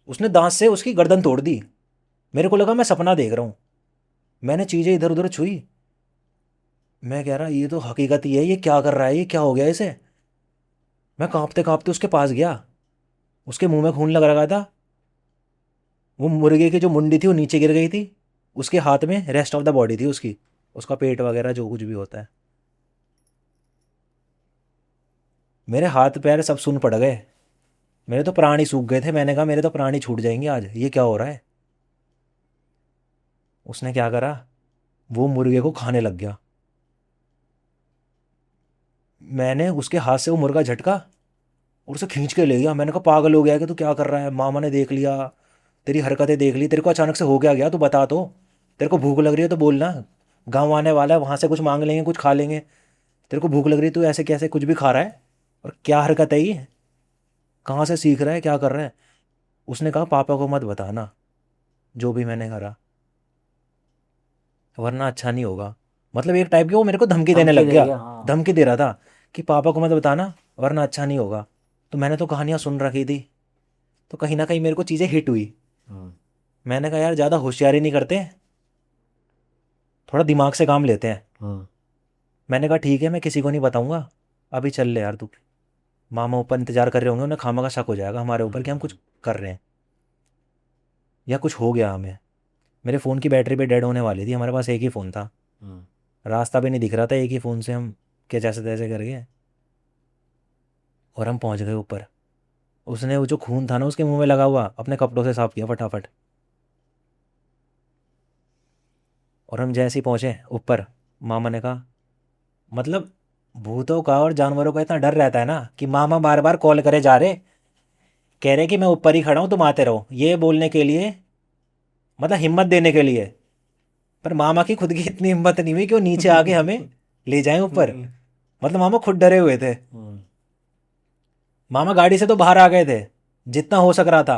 उसने दांत से उसकी गर्दन तोड़ दी, मेरे को लगा मैं सपना देख रहा हूँ। मैंने चीज़ें इधर उधर छुई, मैं कह रहा ये तो हकीकत ही है, ये क्या कर रहा है, ये क्या हो गया इसे। मैं कांपते कांपते उसके पास गया, उसके मुंह में खून लग रखा था। वो मुर्गे की जो मुंडी थी वो नीचे गिर गई थी, उसके हाथ में रेस्ट ऑफ द बॉडी थी उसकी, उसका पेट वगैरह जो कुछ भी होता है। मेरे हाथ पैर सब सुन पड़ गए, मेरे तो प्राण ही सूख गए थे। मैंने कहा मेरे तो प्राण ही छूट जाएंगे आज, ये क्या हो रहा है। उसने क्या करा, वो मुर्गे को खाने लग गया। मैंने उसके हाथ से वो मुर्गा झटका और उसे खींच के ले गया। मैंने कहा पागल हो गया कि तू क्या कर रहा है, मामा ने देख लिया, तेरी हरकतें देख ली, तेरे को अचानक से हो क्या गया, तू बता तो, तेरे को भूख लग रही है तो बोलना, गाँव आने वाला है, वहाँ से कुछ मांग लेंगे, कुछ खा लेंगे। तेरे को भूख लग रही है, तू ऐसे कैसे कुछ भी खा रहा है, और क्या हरकत है ये, कहाँ से सीख रहा है, क्या कर रहा है। उसने कहा पापा को मत बताना जो भी मैंने करा, वरना अच्छा नहीं होगा। मतलब एक टाइप की वो मेरे को धमकी देने धमकी लग दे गया, गया, हाँ। धमकी दे रहा था कि पापा को मत बताना वरना अच्छा नहीं होगा। तो मैंने तो कहानियाँ सुन रखी थी, तो कहीं ना कहीं मेरे को चीज़ें हिट हुई। हम्म। मैंने कहा यार ज़्यादा होशियारी नहीं करते, थोड़ा दिमाग से काम लेते हैं। हम्म। मैंने कहा ठीक है, मैं किसी को नहीं बताऊंगा, अभी चल ले यार तू, मामा ऊपर इंतजार कर रहे होंगे, उन्हें खामा का शक हो जाएगा हमारे ऊपर कि हम कुछ कर रहे हैं या कुछ हो गया हमें। मेरे फ़ोन की बैटरी भी डेड होने वाली थी, हमारे पास एक ही फ़ोन था, हम्म। रास्ता भी नहीं दिख रहा था, एक ही फ़ोन से हम क्या जैसे तैसे कर गए और हम पहुंच गए ऊपर। उसने वो जो खून था ना उसके मुंह में लगा हुआ, अपने कपड़ों से साफ किया फटाफट। और हम जैसे ही पहुंचे ऊपर, मामा ने कहा, मतलब भूतों का और जानवरों का इतना डर रहता है ना कि मामा बार बार कॉल करे जा रहे, कह रहे कि मैं ऊपर ही खड़ा हूँ तुम आते रहो, ये बोलने के लिए, मतलब हिम्मत देने के लिए। पर मामा की खुद की इतनी हिम्मत नहीं हुई कि वो नीचे आके हमें ले जाएं ऊपर। मतलब मामा खुद डरे हुए थे। हम्म। मामा गाड़ी से तो बाहर आ गए थे जितना हो सक रहा था,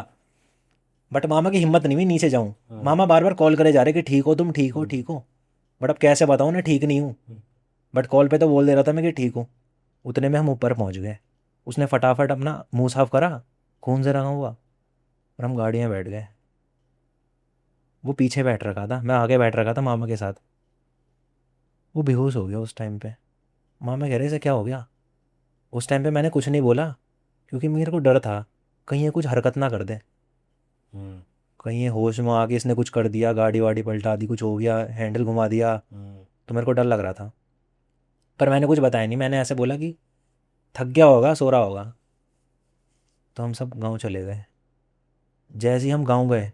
बट मामा की हिम्मत नहीं हुई नीचे जाऊं। मामा बार बार कॉल करे जा रहे कि ठीक हो तुम, ठीक हो ठीक हो। बट अब कैसे बताऊं ना ठीक नहीं हूँ, बट कॉल पे तो बोल दे रहा था मैं कि ठीक हूँ। उतने में हम ऊपर पहुंच गए। उसने फटाफट अपना मुंह साफ करा, खून से रंगा हुआ, और हम गाड़ी में बैठ गए। वो पीछे बैठ रखा था, मैं आगे बैठ रखा था मामा के साथ। वो बेहोश हो गया उस टाइम पे। मामा कह रहे इसे क्या हो गया। उस टाइम पे मैंने कुछ नहीं बोला क्योंकि मेरे को डर था कहीं ये कुछ हरकत ना कर दे, हम्म। कहीं ये होश में आके इसने कुछ कर दिया, गाड़ी वाड़ी पलटा दी, कुछ हो गया, हैंडल घुमा दिया, तो मेरे को डर लग रहा था। पर मैंने कुछ बताया नहीं, मैंने ऐसे बोला कि थक गया होगा, सो रहा होगा। तो हम सब गांव चले गए। जैसे ही हम गांव गए,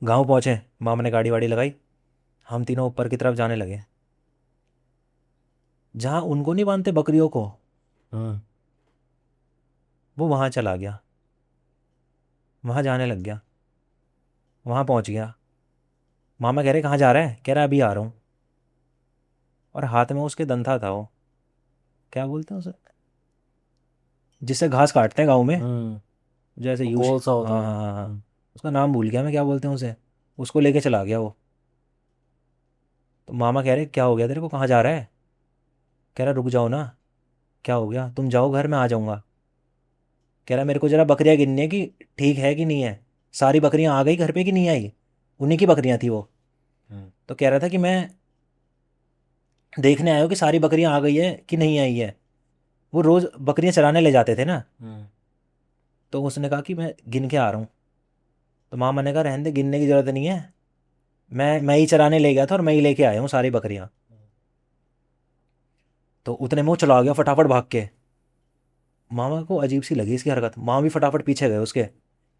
गांव पहुंचे, मामा ने गाड़ी वाड़ी लगाई, हम तीनों ऊपर की तरफ जाने लगे। जहाँ उनको नहीं बांधते बकरियों को, हम्म। वो वहाँ चला गया, वहाँ जाने लग गया। वहाँ पहुँच गया। मामा कह रहे कहाँ जा रहा है, कह रहा अभी आ रहा हूँ। और हाथ में उसके दंता था, वो क्या बोलते हैं उसे, जिससे घास काटते हैं गाँव में, हम्म। जैसे वो यूज, गोल सा होता हाँ है। हाँ हाँ हाँ, उसका नाम भूल गया मैं, क्या बोलते हैं उसे। उसको लेके चला गया वो। तो मामा कह रहे क्या हो गया तेरे को, कहाँ जा रहा है। कह रहा रुक जाओ ना। क्या हो गया, तुम जाओ घर, मैं आ जाऊँगा। कह रहा मेरे को जरा बकरियां गिननी है कि ठीक है कि नहीं है। सारी बकरियां आ गई घर पे कि नहीं आई। उन्हीं की बकरियां थी वो। हम्म। तो कह रहा था कि मैं देखने आया हूँ कि सारी बकरियां आ गई है कि नहीं आई है। वो रोज़ बकरियां चराने ले जाते थे ना। हम्म। तो उसने कहा कि मैं गिन के आ रहा हूँ। तो मामा ने कहा रहने दे, गिनने की ज़रूरत नहीं है। मैं ही चराने ले गया था और मैं ही लेके आया हूँ सारी बकरियां। तो उतने में वो चला गया फटाफट भाग के। मामा को अजीब सी लगी इसकी हरकत, मामा भी फटाफट पीछे गए उसके,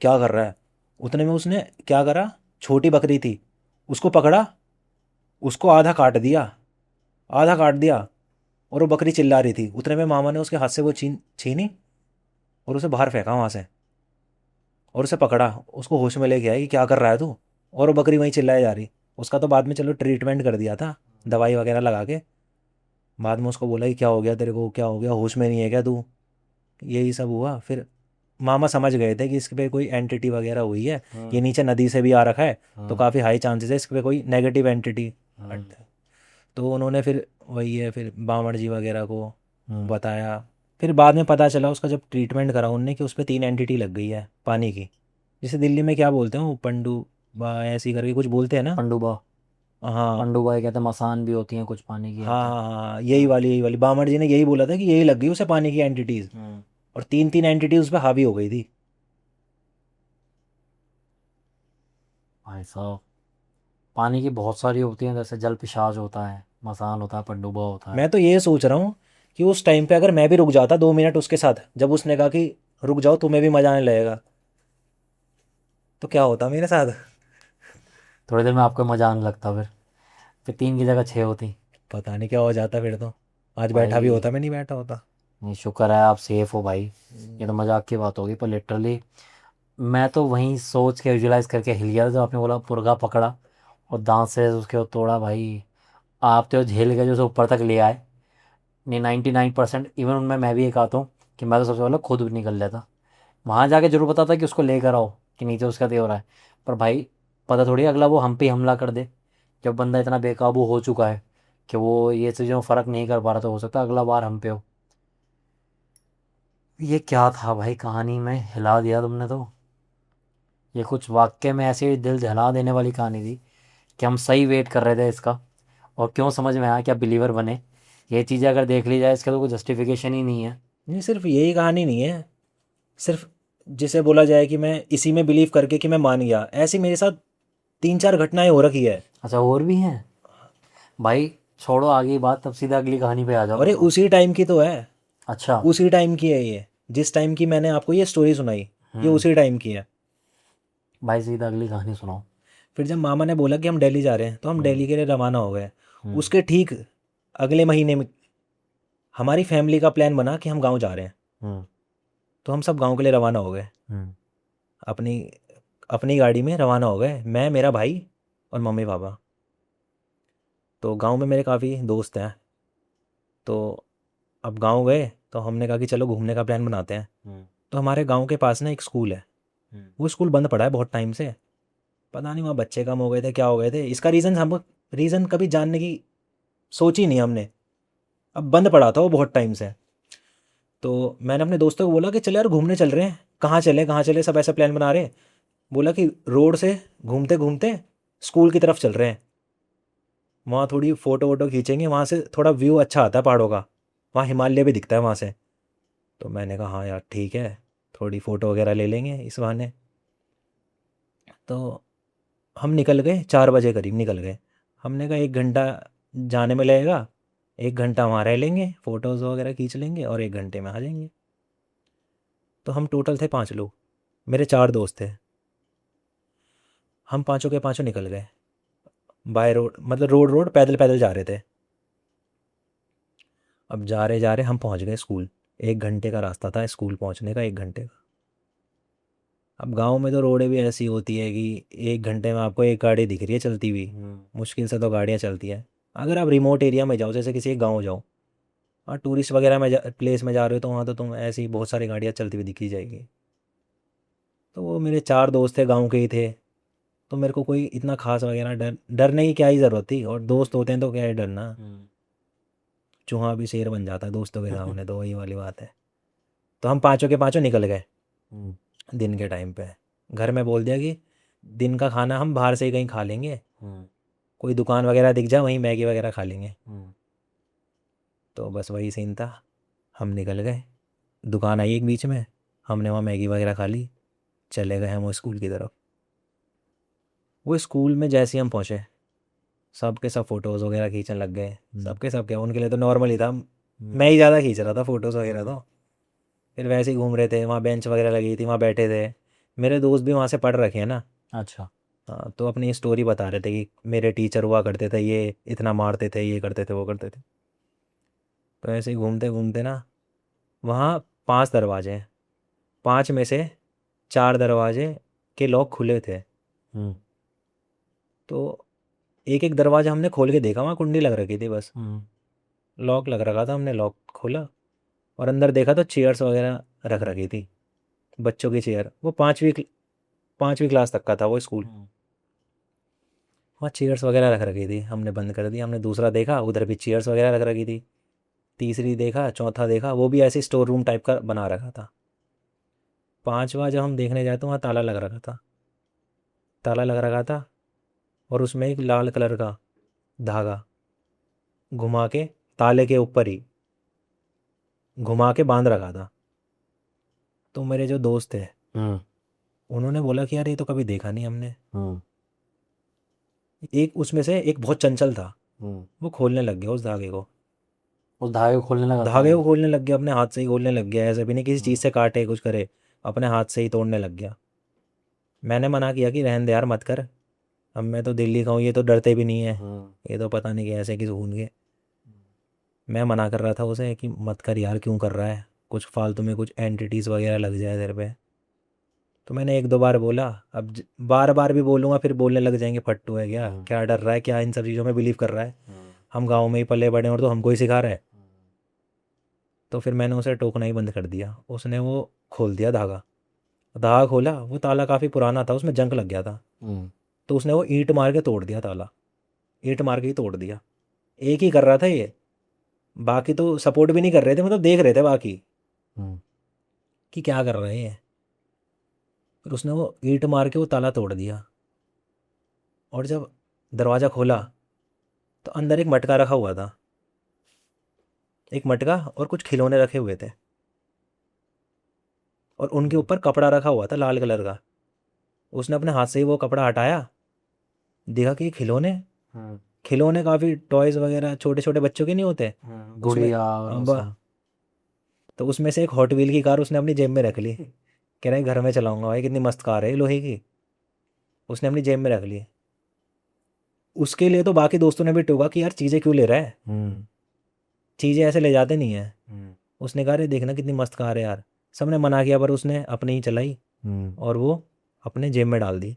क्या कर रहा है। उतने में उसने क्या करा, छोटी बकरी थी, उसको पकड़ा, उसको आधा काट दिया, आधा काट दिया। और वो बकरी चिल्ला रही थी। उतने में मामा ने उसके हाथ से वो छीनी और उसे बाहर फेंका वहाँ से। और उसे पकड़ा, उसको होश में लेके आया कि क्या कर रहा है तू। और वो बकरी वहीं चिल्लाए जा रही। उसका तो बाद में चलो ट्रीटमेंट कर दिया था, दवाई वगैरह लगा के। बाद में उसको बोला कि क्या हो गया तेरे को, क्या हो गया, होश में नहीं है क्या तू। यही सब हुआ फिर। मामा समझ गए थे कि इस पे कोई एंटिटी वगैरह हुई है। ये हम्म। नीचे नदी से भी आ रखा है, तो हम्म। काफ़ी हाई चांसेस है इस पे कोई नेगेटिव एंटिटी। हम्म। तो उन्होंने फिर वही है, फिर बामड़ जी वगैरह को हम्म। बताया। फिर बाद में पता चला उसका, जब ट्रीटमेंट करा उनने, कि उस पर 3 एंटिटी लग गई है पानी की। जिसे दिल्ली में क्या बोलते हैं वो, पंडु बा ऐसी करके कुछ बोलते हैं ना। पंडुबा। हाँ पंडुबा ये कहते हैं, मसान भी होती हैं कुछ पानी की हाँ कहते हैं। हाँ हाँ, यही हाँ। वाली यही वाली बामड़ जी ने यही बोला था कि यही लग गई उसे पानी की एंटिटीज। हम्म। और 3 3 एंटिटीज उस पर हावी हो गई थी। भाई साहब, पानी की बहुत सारी होती हैं, जैसे जल पिशाच होता है, मसान होता है, पंडुबा होता है। मैं तो ये सोच रहा हूँ कि उस टाइम पे अगर मैं भी रुक जाता 2 मिनट उसके साथ, जब उसने कहा कि रुक जाओ तुम्हें भी मजा आने लगेगा, तो क्या होता मेरे साथ। थोड़ी देर में आपको मज़ा आने लगता, फिर 3 की जगह 6 होती। पता नहीं क्या हो जाता फिर तो। आज बैठा भी भाई होता, मैं नहीं बैठा होता। नहीं, शुक्र है आप सेफ हो भाई। ये तो मजाक की बात होगी, पर लिटरली मैं तो वहीं सोच के विजुलाइज करके हिल गया था जब आपने बोला मुर्गा पकड़ा और दांत से उसके वो तोड़ा। भाई आप तो झेल के जो उसे ऊपर तक ले आए। नहीं, 99% इवन उनमें मैं भी एक आता हूँ कि मैं तो सबसे पहले खुद भी निकल जाता। वहाँ जाके जरूर पता था कि उसको लेकर आओ, कि नीचे उसका दे हो रहा है। पर भाई पता थोड़ी है अगला वो हम पे ही हमला कर दे। जब बंदा इतना बेकाबू हो चुका है कि वो ये चीज़ों में फ़र्क नहीं कर पा रहा, तो हो सकता है अगला बार हम पे हो। ये क्या था भाई, कहानी में हिला दिया तुमने तो। ये कुछ वाक्य में ऐसी दिल दहला देने वाली कहानी थी कि हम सही वेट कर रहे थे इसका। और क्यों समझ में आया कि आप बिलीवर बने। ये चीज़ें अगर देख ली जाए, इसका तो कोई जस्टिफिकेशन ही नहीं है। नहीं, सिर्फ यही कहानी नहीं है। सिर्फ जिसे बोला जाए कि मैं इसी में बिलीव करके कि मैं मान गया, ऐसी मेरे साथ 3 4 घटनाएं हो रखी है। अच्छा, और भी हैं। भाई छोड़ो आगे की बात, तब सीधा अगली कहानी पे आ जाओ और ये फिर तो। उसी टाइम की तो है। अच्छा। उसी टाइम की है ये, जिस टाइम की मैंने आपको ये स्टोरी सुनाई, ये हम्म। उसी टाइम की है। भाई सीधा अगली कहानी सुनाओ। फिर जब मामा ने बोला कि हम दिल्ली जा रहे हैं, तो हम हम्म। दिल्ली के लिए रवाना हो गए। हम्म। उसके ठीक अगले महीने में हमारी फैमिली का प्लान बना कि हम गांव जा रहे हैं। हम्म। तो हम सब गांव के लिए रवाना हो गए। हम्म। अपनी अपनी गाड़ी में रवाना हो गए, मैं, मेरा भाई और मम्मी पापा। तो गांव में मेरे काफ़ी दोस्त हैं। तो अब गांव गए तो हमने कहा कि चलो घूमने का प्लान बनाते हैं। हम्म। तो हमारे गांव के पास ना एक स्कूल है। हम्म। वो स्कूल बंद पड़ा है बहुत टाइम से। पता नहीं वहाँ बच्चे कम हो गए थे, क्या हो गए थे, इसका रीज़न हम रीज़न कभी जानने की सोची नहीं हमने। अब बंद पड़ा था वो बहुत टाइम से। तो मैंने अपने दोस्तों को बोला कि चले यार घूमने चल रहे हैं, कहाँ चले कहाँ चले, सब ऐसा प्लान बना रहे हैं। बोला कि रोड से घूमते घूमते स्कूल की तरफ चल रहे हैं। वहाँ थोड़ी फ़ोटो वोटो खींचेंगे, वहाँ से थोड़ा व्यू अच्छा आता है पहाड़ों का। वहाँ हिमालय भी दिखता है वहाँ से। तो मैंने कहा हाँ यार ठीक है, थोड़ी फ़ोटो वगैरह ले लेंगे इस बहाने। तो हम निकल गए, 4 बजे करीब निकल गए। हमने कहा 1 घंटा जाने में लगेगा, 1 घंटा वहाँ रह लेंगे, फ़ोटोज़ वगैरह खींच लेंगे और 1 घंटे में आ जाएंगे। तो हम टोटल थे 5 लोग, मेरे 4 दोस्त थे। हम पाँचों के पाँचों निकल गए बाय रोड, मतलब रोड रोड पैदल पैदल जा रहे थे। अब जा रहे हम पहुंच गए स्कूल। 1 घंटे का रास्ता था स्कूल पहुंचने का, 1 घंटे का। अब गांव में तो रोडें भी ऐसी होती है कि 1 घंटे में आपको एक गाड़ी दिख रही है चलती हुई, मुश्किल से तो गाड़ियाँ चलती है। अगर आप रिमोट एरिया में जाओ, जैसे किसी एक गाँव जाओ, और टूरिस्ट वगैरह में प्लेस में जा रहे हो, तो वहाँ तो तुम ऐसी बहुत सारी गाड़ियाँ चलती हुई दिखी जाएगी। तो वो मेरे 4 दोस्त थे, गाँव के ही थे, तो मेरे को कोई इतना खास वगैरह डरने की क्या ही ज़रूरत थी, और दोस्त होते हैं तो क्या ही डरना। चूहा भी शेर बन जाता है दोस्तों के सामने, तो वही वाली बात है। तो हम पाँचों के पाँचों निकल गए दिन के टाइम पे। घर में बोल दिया कि दिन का खाना हम बाहर से ही कहीं खा लेंगे, कोई दुकान वगैरह दिख जाए वहीं मैगी वगैरह खा लेंगे। तो बस वही सीन था, हम निकल गए, दुकान आई एक बीच में, हमने वहाँ मैगी वगैरह खा ली, चले गए हम वो स्कूल की तरफ। वो स्कूल में जैसे ही हम पहुँचे, सब के सब फ़ोटोज़ वगैरह खींचने लग गए। सबके सब क्या, उनके लिए तो नॉर्मल ही था, मैं ही ज़्यादा खींच रहा था फ़ोटोज़ वगैरह। तो फिर वैसे ही घूम रहे थे, वहाँ बेंच वगैरह लगी थी, वहाँ बैठे थे। मेरे दोस्त भी वहाँ से पढ़ रखे हैं ना। अच्छा। हाँ, तो अपनी स्टोरी बता रहे थे कि मेरे टीचर हुआ करते थे, ये इतना मारते थे, ये करते थे, वो करते थे। तो ऐसे ही घूमते घूमते ना, वहाँ 5 दरवाजे हैं, 5 में से 4 दरवाजे के लॉक खुले थे। तो एक एक दरवाज़ा हमने खोल के देखा, वहाँ कुंडी लग रखी थी, बस लॉक लग रखा था। हमने लॉक खोला और अंदर देखा तो चेयर्स वगैरह रख रखी थी, बच्चों की चेयर। वो 5वीं क्लास तक का था वो स्कूल। वहाँ चेयर्स वगैरह रख रखी थी, हमने बंद कर दी। हमने दूसरा देखा, उधर भी चेयर्स वगैरह रख रखी थी। तीसरी देखा, चौथा देखा, वो भी ऐसे स्टोर रूम टाइप का बना रखा था। 5वां जब हम देखने जाए तो वहाँ ताला लग रखा था, ताला लग रखा था, और उसमें एक लाल कलर का धागा घुमा के ताले के ऊपर ही घुमा के बांध रखा था। तो मेरे जो दोस्त थे, उन्होंने बोला कि यार ये तो कभी देखा नहीं हमने। एक उसमें से एक बहुत चंचल था, वो खोलने लग गया उस धागे को। उस धागे को खोलने लगा धागे को खोलने लग गया, अपने हाथ से ही खोलने लग गया, ऐसे भी नहीं किसी चीज़ से काटे कुछ करे, अपने हाथ से ही तोड़ने लग गया। मैंने मना किया कि रहने दे यार, मत कर। अब मैं तो दिल्ली का हूँ, ये तो डरते भी नहीं है, ये तो पता नहीं कैसे किस खून के। मैं मना कर रहा था उसे कि मत कर यार, क्यों कर रहा है, कुछ फालतू में कुछ एंटिटीज़ वगैरह लग जाए तेरे पे। तो मैंने 1-2 बार बोला, अब बार बार भी बोलूँगा फिर बोलने लग जाएंगे फट्टू है क्या, क्या डर रहा है, क्या इन सब चीज़ों में बिलीव कर रहा है, हम गाँव में ही पले बड़े हैं और तो हमको ही सिखा रहा है। तो फिर मैंने उसे टोकना ही बंद कर दिया। उसने वो खोल दिया धागा, धागा खोला, वो ताला काफ़ी पुराना था, उसमें जंग लग गया था। तो उसने वो ईंट मार के तोड़ दिया ताला, ईंट मार के ही तोड़ दिया। एक ही कर रहा था ये, बाकी तो सपोर्ट भी नहीं कर रहे थे, मतलब देख रहे थे बाकी कि क्या कर रहे हैं। फिर उसने वो ईंट मार के वो ताला तोड़ दिया, और जब दरवाज़ा खोला तो अंदर एक मटका रखा हुआ था, एक मटका और कुछ खिलौने रखे हुए थे, और उनके ऊपर कपड़ा रखा हुआ था लाल कलर का। उसने अपने हाथ से ही वो कपड़ा हटाया, देखा कि ये खिलौने, खिलौने काफ़ी टॉयज़ वगैरह छोटे छोटे बच्चों के नहीं होते उसमें। गुड़िया और वो सब। तो उसमें से एक हॉट व्हील की कार उसने अपनी जेब में रख ली, कह रहे घर में चलाऊंगा भाई, कितनी मस्त कार है ये लोहे की। उसने अपनी जेब में रख ली। उसके लिए तो बाकी दोस्तों ने भी टोका कि यार चीज़ें क्यों ले रहा है, चीज़ें ऐसे ले जाते नहीं है। उसने कहा अरे देखना कितनी मस्त कार है यार। सबने मना किया पर उसने अपनी ही चलाई और वो अपने जेब में डाल दी।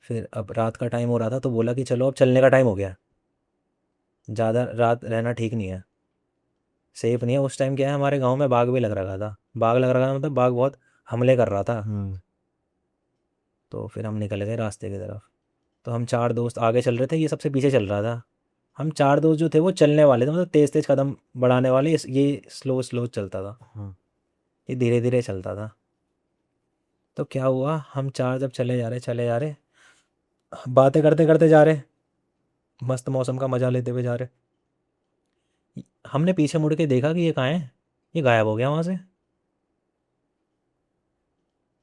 फिर अब रात का टाइम हो रहा था, तो बोला कि चलो अब चलने का टाइम हो गया, ज़्यादा रात रहना ठीक नहीं है, सेफ नहीं है। उस टाइम क्या है, हमारे गांव में बाघ भी लग रखा था, बाघ लग रखा था मतलब बाघ बहुत हमले कर रहा था। तो फिर हम निकल गए रास्ते की तरफ। तो हम 4 दोस्त आगे चल रहे थे, ये सबसे पीछे चल रहा था। हम 4 दोस्त जो थे वो चलने वाले थे, मतलब तेज़ तेज़ कदम बढ़ाने वाले, ये स्लो स्लो चलता था, ये धीरे धीरे चलता था। तो क्या हुआ, हम 4 जब चले जा रहे, बातें करते करते जा रहे, मस्त मौसम का मज़ा लेते हुए जा रहे, हमने पीछे मुड़ के देखा कि ये कहाँ है, ये गायब हो गया वहाँ से।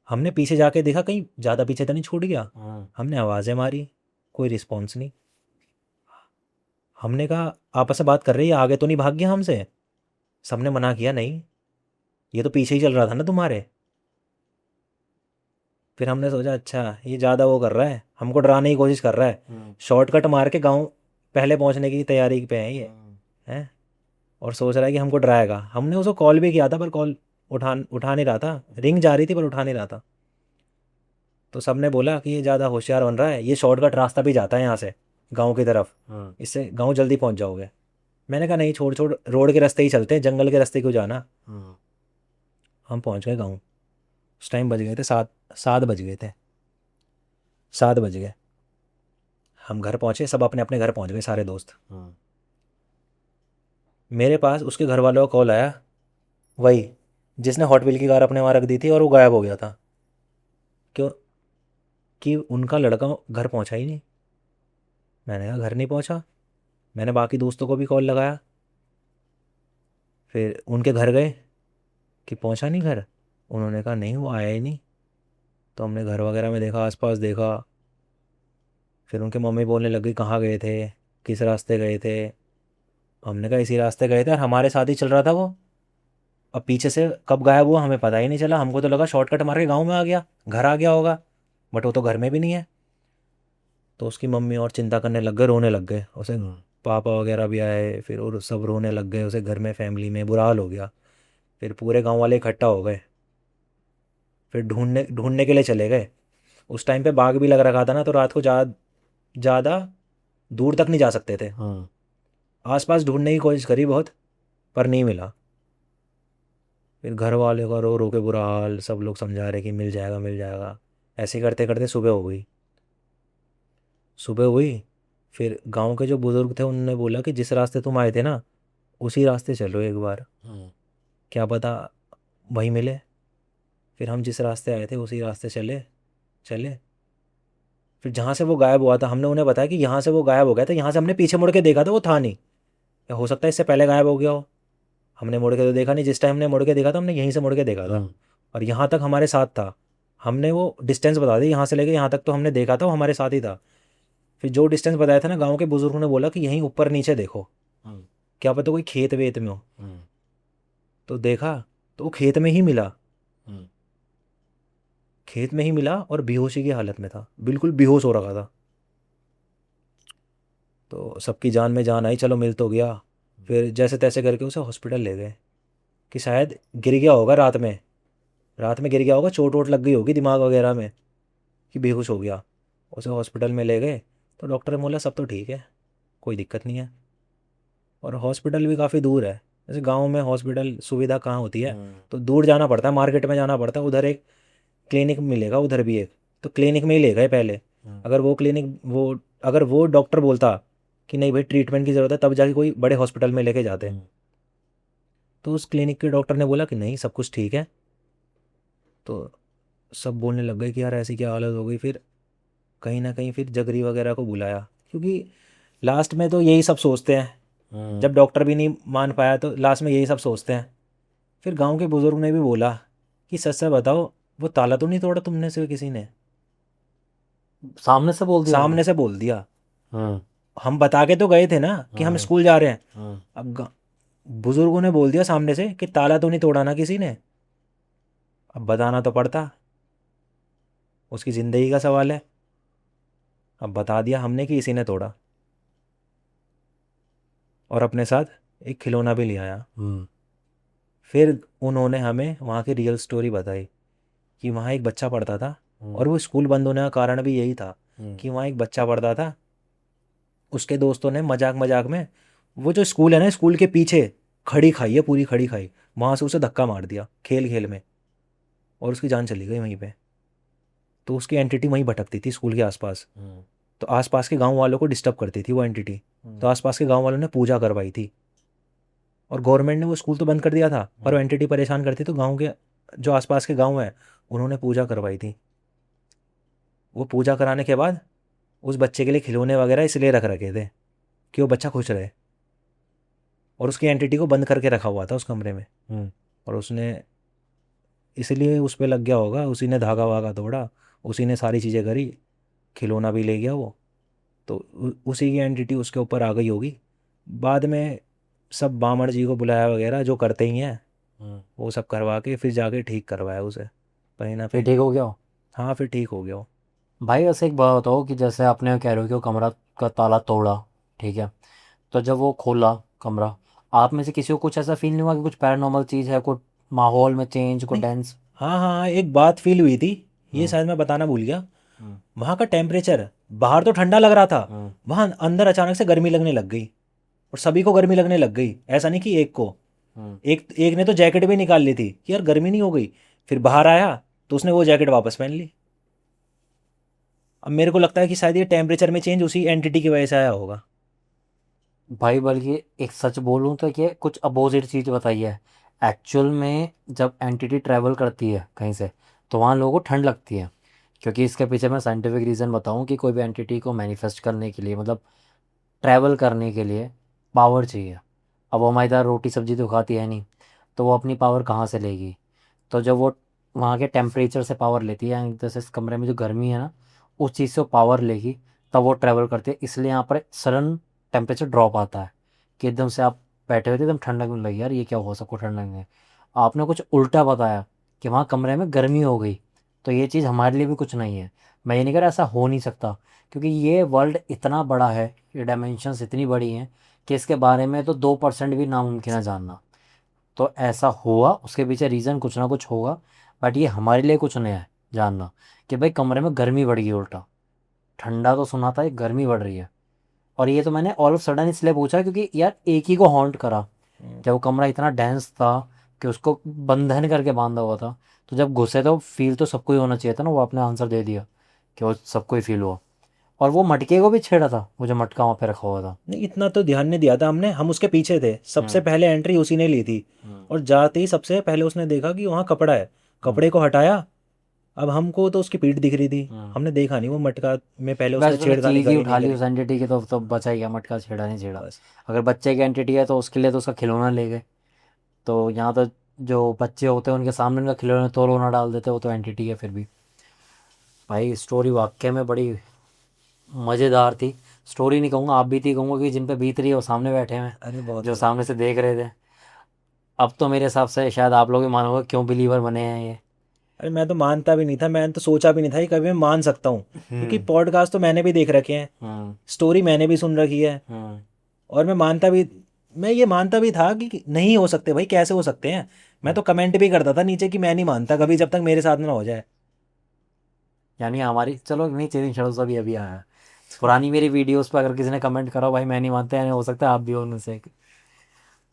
हमने पीछे जाके देखा कहीं ज़्यादा पीछे तो नहीं छूट गया। हमने आवाज़ें मारी, कोई रिस्पॉन्स नहीं। हमने कहा आपस में बात कर रही है, आगे तो नहीं भाग गया हमसे। सबने मना किया नहीं, ये तो पीछे ही चल रहा था ना तुम्हारे। फिर हमने सोचा अच्छा ये ज़्यादा वो कर रहा है, हमको डराने की कोशिश कर रहा है, शॉर्टकट मार के गांव पहले पहुंचने की तैयारी पे है ये, है, और सोच रहा है कि हमको डराएगा। हमने उसको कॉल भी किया था पर कॉल उठा नहीं रहा था, रिंग जा रही थी पर उठा नहीं रहा था। तो सबने बोला कि ये ज़्यादा होशियार बन रहा है, ये शॉर्टकट रास्ता भी जाता है यहाँ से गांव की तरफ, इससे गांव जल्दी पहुंच जाओगे। मैंने कहा नहीं, छोड़ छोड़, रोड के रास्ते ही चलते हैं, जंगल के रास्ते क्यों जाना। हम पहुंच गए गांव। उस टाइम बज गए थे 7, 7 बज गए थे, 7 बज गए। हम घर पहुंचे, सब अपने अपने घर पहुंच गए सारे दोस्त। मेरे पास उसके घर वालों का कॉल आया, वही जिसने हॉट व्हील की कार अपने वहाँ रख दी थी और वो गायब हो गया था। क्यों? कि उनका लड़का घर पहुंचा ही नहीं। मैंने कहा घर नहीं पहुंचा। मैंने बाकी दोस्तों को भी कॉल लगाया, फिर उनके घर गए कि पहुंचा नहीं घर। उन्होंने कहा नहीं, वो आया ही नहीं। तो हमने घर वगैरह में देखा, आसपास देखा। फिर उनके मम्मी बोलने लग गई कहाँ गए थे, किस रास्ते गए थे। हमने कहा इसी रास्ते गए थे और हमारे साथ ही चल रहा था वो। अब पीछे से कब गायब हुआ हमें पता ही नहीं चला। हमको तो लगा शॉर्टकट मार के गाँव में आ गया, घर आ गया होगा, बट वो तो घर में भी नहीं है। तो उसकी मम्मी और चिंता करने लग गए, रोने लग गए उसे। पापा वगैरह भी आए फिर, और सब रोने लग गए उसे, घर में फैमिली में बुरा हाल हो गया। फिर पूरे गांव वाले इकट्ठा हो गए, फिर ढूंढने ढूंढने के लिए चले गए। उस टाइम पे बाग भी लग रखा था ना, तो रात को ज़्यादा दूर तक नहीं जा सकते थे। आसपास ढूंढने की कोशिश करी बहुत, पर नहीं मिला। फिर घर वाले का रो रो के बुरा हाल, सब लोग समझा रहे कि मिल जाएगा मिल जाएगा। ऐसे करते करते सुबह हो गई। सुबह हुई, फिर गांव के जो बुज़ुर्ग थे उन्होंने बोला कि जिस रास्ते तुम आए थे ना, उसी रास्ते चलो एक बार, क्या पता वहीं मिले। फिर हम जिस रास्ते आए थे उसी रास्ते चले चले। फिर जहाँ से वो गायब हुआ था हमने उन्हें बताया कि यहाँ से वो गायब हो गया था, यहाँ से हमने पीछे मुड़ के देखा था, वो था नहीं। या हो सकता है इससे पहले गायब हो गया हो, हमने मुड़ के तो देखा नहीं। जिस टाइम हमने मुड़ के देखा था, हमने यहीं से मुड़ के देखा था और यहाँ तक हमारे साथ था। हमने वो डिस्टेंस बता दी, यहाँ से लेके यहाँ तक तो हमने देखा था, वो हमारे साथ ही था। फिर जो डिस्टेंस बताया था ना, गांव के बुजुर्गों ने बोला कि यहीं ऊपर नीचे देखो, क्या पता कोई खेत वेत में हो। तो देखा तो वो खेत में ही मिला, खेत में ही मिला और बेहोशी की हालत में था, बिल्कुल बेहोश हो रखा था। तो सबकी जान में जान आई, चलो मिल तो गया। फिर जैसे तैसे करके उसे हॉस्पिटल ले गए, कि शायद गिर गया होगा रात में, रात में गिर गया होगा, चोट वोट लग गई होगी दिमाग वगैरह में, कि बेहोश हो गया। उसे हॉस्पिटल में ले गए तो डॉक्टर ने बोला सब तो ठीक है, कोई दिक्कत नहीं है। और हॉस्पिटल भी काफ़ी दूर है, जैसे गांव में हॉस्पिटल सुविधा कहाँ होती है, तो दूर जाना पड़ता है, मार्केट में जाना पड़ता है। उधर एक क्लिनिक मिलेगा, उधर भी एक, तो क्लिनिक में ही ले गए पहले। अगर वो क्लिनिक वो अगर वो डॉक्टर बोलता कि नहीं भाई ट्रीटमेंट की ज़रूरत है, तब जाके कोई बड़े हॉस्पिटल में लेके जाते। तो उस क्लिनिक के डॉक्टर ने बोला कि नहीं सब कुछ ठीक है। तो सब बोलने लग गए कि यार ऐसी क्या हालत हो गई। फिर कहीं ना कहीं फिर जगरी वगैरह को बुलाया, क्योंकि लास्ट में तो यही सब सोचते हैं, जब डॉक्टर भी नहीं मान पाया तो लास्ट में यही सब सोचते हैं। फिर गांव के बुजुर्ग ने भी बोला कि सच सच बताओ, वो ताला तो नहीं तोड़ा तुमने से किसी ने? सामने से बोल दिया सामने से बोल दिया। हम्म हम बता के तो गए थे ना कि हम स्कूल जा रहे हैं। हम्म अब बुजुर्गों ने बोल दिया सामने से कि ताला तो नहीं तोड़ा ना किसी ने। अब बताना तो पड़ता, उसकी ज़िंदगी का सवाल है। अब बता दिया हमने कि इसी ने तोड़ा, और अपने साथ एक खिलौना भी ले आया। फिर उन्होंने हमें वहाँ की रियल स्टोरी बताई कि वहाँ एक बच्चा पढ़ता था, और वो स्कूल बंद होने का कारण भी यही था कि वहाँ एक बच्चा पढ़ता था। उसके दोस्तों ने मजाक मजाक में, वो जो स्कूल है ना, स्कूल के पीछे खड़ी खाई है, पूरी खड़ी खाई, वहाँ से उसे धक्का मार दिया खेल खेल में, और उसकी जान चली गई वहीं पे। तो उसकी एंटिटी वहीं भटकती थी स्कूल के आसपास, तो आसपास के गांव वालों को डिस्टर्ब करती थी वो एंटिटी। तो आसपास के गांव वालों ने पूजा करवाई थी, और गवर्नमेंट ने वो स्कूल तो बंद कर दिया था, पर वो एंटिटी परेशान करती, तो गांव के जो आसपास के गांव हैं उन्होंने पूजा करवाई थी। वो पूजा कराने के बाद उस बच्चे के लिए खिलौने वगैरह इसलिए रख रखे थे कि वो बच्चा खुश रहे, और उसकी एंटिटी को बंद करके रखा हुआ था उस कमरे में। और उसने इसलिए उस पर लग गया होगा, उसी ने धागा वागा तोड़ा, उसी ने सारी चीज़ें करी, खिलौना भी ले गया वो। तो उसी की एंटिटी उसके ऊपर आ गई होगी। बाद में सब बामड़ जी को बुलाया वगैरह, जो करते ही हैं, वो सब करवा के फिर जाके ठीक करवाया उसे कहीं ना फिर कहीं। ठीक हो गया हो? हाँ फिर ठीक हो गया वो। भाई वैसे एक बात बताओ कि जैसे आपने कह रहे हो कि वो कमरा का ताला तोड़ा, ठीक है, तो जब वो खोला कमरा, आप में से किसी को कुछ ऐसा फील नहीं हुआ कि कुछ पैरानॉर्मल चीज़ है, कुछ माहौल में चेंज को नहीं, डेंस। हाँ हाँ, एक बात फील हुई थी, ये शायद मैं बताना भूल गया। वहाँ का टेम्परेचर बाहर तो ठंडा लग रहा था, वहाँ अंदर अचानक से गर्मी लगने लग गई, और सभी को गर्मी लगने लग गई। ऐसा नहीं कि एक को, एक एक ने तो जैकेट भी निकाल ली थी कि यार गर्मी नहीं हो गई, फिर बाहर आया तो उसने वो जैकेट वापस पहन ली। अब मेरे को लगता है कि शायद ये टेम्परेचर में चेंज उसी एंटिटी की वजह से आया होगा। भाई बल्कि एक सच बोलूँ तो कि कुछ अपोजिट चीज़ बताई है। एक्चुअल में जब एंटिटी ट्रैवल करती है कहीं से तो वहाँ लोगों को ठंड लगती है, क्योंकि इसके पीछे मैं साइंटिफिक रीज़न बताऊँ कि कोई भी एंटिटी को मैनिफेस्ट करने के लिए, मतलब ट्रैवल करने के लिए पावर चाहिए। अब वो हमारी तरह रोटी सब्जी तो खाती है नहीं, तो वो अपनी पावर कहाँ से लेगी? तो जब वो वहाँ के टेम्परेचर से पावर लेती है, जैसे इस कमरे में जो गर्मी है ना, उस चीज़ से वो पावर लेगी, तब वो ट्रैवल करती है। इसलिए यहाँ पर सडन टेम्परेचर ड्रॉप आता है कि एकदम से आप बैठे हुए थे, एकदम ठंड लगने लगी, यार ये क्या हुआ, सबको ठंड लगने लगी। आपने कुछ उल्टा बताया कि वहाँ कमरे में गर्मी हो गई, तो ये चीज़ हमारे लिए भी कुछ नहीं है। मैं ये नहीं कह रहा ऐसा हो नहीं सकता, क्योंकि ये वर्ल्ड इतना बड़ा है, ये डायमेंशंस इतनी बड़ी हैं कि इसके बारे में तो 2% भी नामुमकिन है जानना। तो ऐसा हुआ, उसके पीछे रीज़न कुछ ना कुछ होगा, बट ये हमारे लिए कुछ नया है जानना कि भाई कमरे में गर्मी बढ़ गई उल्टा। ठंडा तो सुना था, ये गर्मी बढ़ रही है। और ये तो मैंने ऑल ऑफ सडन इसलिए पूछा क्योंकि यार एक ही को हॉन्ट करा, जब वो कमरा इतना डेंस था कि उसको बंधन करके बांधा हुआ था। तो जब घुसे तो फील तो सबको ही होना चाहिए था ना, वो आपने आंसर दे दिया कि वो सबको ही फील हुआ। और वो मटके को भी छेड़ा था, वो जो मटका वहाँ पे रखा हुआ था। नहीं, इतना तो ध्यान नहीं दिया था हमने, हम उसके पीछे थे, सबसे हम्म। पहले एंट्री उसी ने ली थी। और जाते ही सबसे पहले उसने देखा कि वहाँ कपड़ा है, कपड़े को हटाया। अब हमको तो उसकी पीठ दिख रही थी, हम्म। हमने देखा नहीं वो मटका में पहले उसने वैसे तो छेड़खानी चीज़ ही करी उठा नहीं ली करी। उस एंटिटी की, तो बचा ही गया, मटका छेड़ा नहीं छेड़ा। बस। अगर बच्चे की एंटिटी है तो उसके लिए तो उसका खिलौना ले गए। तो यहाँ तो जो बच्चे होते हैं उनके सामने उनका खिलौना तोड़ो ना डाल देते, वो तो एंटिटी है फिर भी। भाई स्टोरी वाकई में बड़ी मज़ेदार थी। स्टोरी नहीं कहूँगा, आप बीती कहूँगा, कि जिन पे बीत रही है वो सामने बैठे हैं, अरे बहुत जो बढ़िया। सामने से देख रहे थे। अब तो मेरे हिसाब से शायद आप लोग भी मानोगे क्यों बिलीवर बने हैं ये। अरे मैं तो मानता भी नहीं था, मैंने तो सोचा भी नहीं था कि कभी मैं मान सकता हूँ, क्योंकि हम्म। पॉडकास्ट तो मैंने भी देख रखे हैं, हम्म। स्टोरी मैंने भी सुन रखी है। हम्म। और मैं ये मानता भी था कि नहीं हो सकते भाई, कैसे हो सकते हैं। मैं तो कमेंट भी करता था नीचे कि मैं नहीं मानता कभी जब तक मेरे साथ ना हो जाए। यानी हमारी, चलो नहीं, चेरिंग शेडोज अभी अभी आया है। पुरानी मेरी वीडियोस पर अगर किसी ने कमेंट करा हो, भाई मैं नहीं मानता, यानी हो सकता है आप भी हो उनमें से एक।